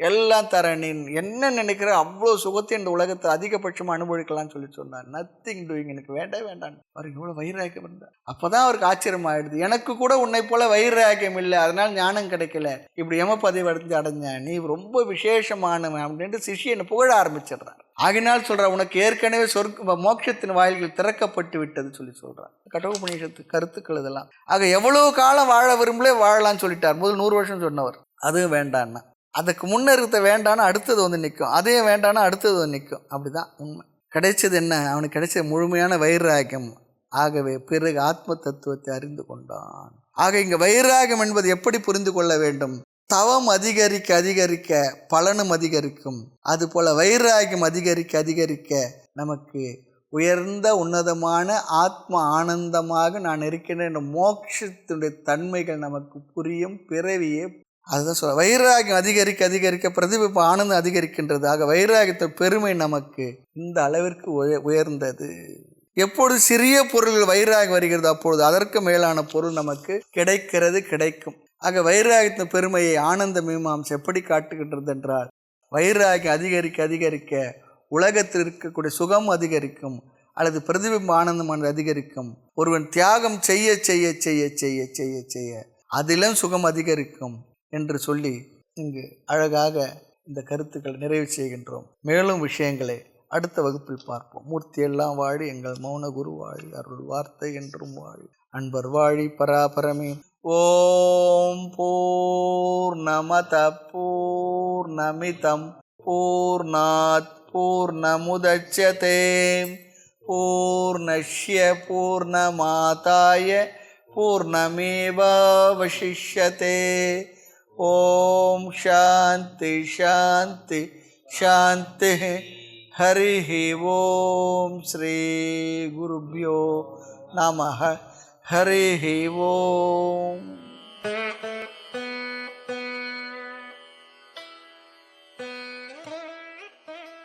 எல்லாம் தர, நீ என்ன நினைக்கிற அவ்வளோ சுகத்தை இந்த உலகத்தை அதிகபட்சமாக அனுபவிக்கலாம்னு சொல்லி சொன்னார். நத்திங் டூயிங், எனக்கு வேண்டாம். அவருக்கு இவ்வளோ வைராக்கியம் இருந்தார். அப்போதான் அவருக்கு ஆச்சரியம் ஆயிடுது. எனக்கு கூட உன்னை போல வைராக்கியம் இல்லை, அதனால் ஞானம் கிடைக்கல, இப்படி யம பதவி அடைஞ்சேன், நீ ரொம்ப விசேஷமானவன் அப்படின்ட்டு சிஷ்யனை புகழ ஆரம்பிச்சிடுறார். ஆகினால் சொல்ற, உனக்கு ஏற்கனவே மோட்சத்தின் வாயில்கள் திறக்கப்பட்டு விட்டது சொல்லி சொல்றார். கட்டோபனிஷத்து கருத்துக்கள் இதெல்லாம். ஆக எவ்வளவு காலம் வாழ விரும்பலே வாழலாம்னு சொல்லிட்டார். முதல் 100 வருஷம் சொன்னவர் அதுவும் வேண்டான்னா, அதுக்கு முன்னேறத வேண்டானா அடுத்தது வந்து நிற்கும், அதையும் வேண்டானா அடுத்தது வந்து நிற்கும். அப்படிதான் உண்மை. கிடைச்சது என்ன? அவனுக்கு கிடைச்ச முழுமையான வைராகியம். ஆகவே பிறகு ஆத்ம தத்துவத்தை அறிந்து கொண்டான். ஆக இங்க வைராகியம் என்பது எப்படி புரிந்து கொள்ள வேண்டும்? தவம் அதிகரிக்க அதிகரிக்க பலனும் அதிகரிக்கும். அதுபோல வைராகியம் அதிகரிக்க அதிகரிக்க நமக்கு உயர்ந்த உன்னதமான ஆத்ம ஆனந்தமாக நான் இருக்கின்ற என்ற மோட்சத்தினுடைய தன்மைகள் நமக்கு புரியும். பிறவியே அதுதான் சொல்ல, வைராகியம் அதிகரிக்க அதிகரிக்க பிரதிபிம்ப ஆனந்தம் அதிகரிக்கின்றது. ஆக வைராகியத்தின் பெருமை நமக்கு இந்த அளவிற்கு உயர்ந்தது. எப்பொழுது சிறிய பொருள்கள் வைராகியம் வருகிறது அப்பொழுது அதற்கு மேலான பொருள் நமக்கு கிடைக்கும். ஆக வைராகியத்தின் பெருமையை ஆனந்த மீமாம்சை எப்படி காட்டுகின்றது என்றால், வைராகியம் அதிகரிக்க அதிகரிக்க உலகத்தில் இருக்கக்கூடிய சுகம் அதிகரிக்கும், அல்லது பிரதிபிம்ப ஆனந்தமானது அதிகரிக்கும். ஒருவன் தியாகம் செய்ய செய்ய செய்ய செய்ய செய்ய செய்ய அதிலும் சுகம் அதிகரிக்கும் என்று சொல்லி இங்கு அழகாக இந்த கருத்துக்களை நிறைவு செய்கின்றோம். மேலும் விஷயங்களை அடுத்த வகுப்பில் பார்ப்போம். மூர்த்தி எல்லாம் வாழி, எங்கள் மௌன குரு வாழி, அருள் வார்த்தை என்றும் வாழி, அன்பர் வாழி, பராபரமே. ஓம் பூர்ணமத பூர்ணமிதம் பூர்ணாத் பூர்ணமுதச்யதே பூர்ணஸ்ய பூர்ணமாதாய பூர்ணமேவாவசிஷ்யதே. ஓம் சாந்தி சாந்தி சாந்தி. ஹரி ஓம். ஸ்ரீ குருப்யோ நமஹ. ஹரி ஓம்.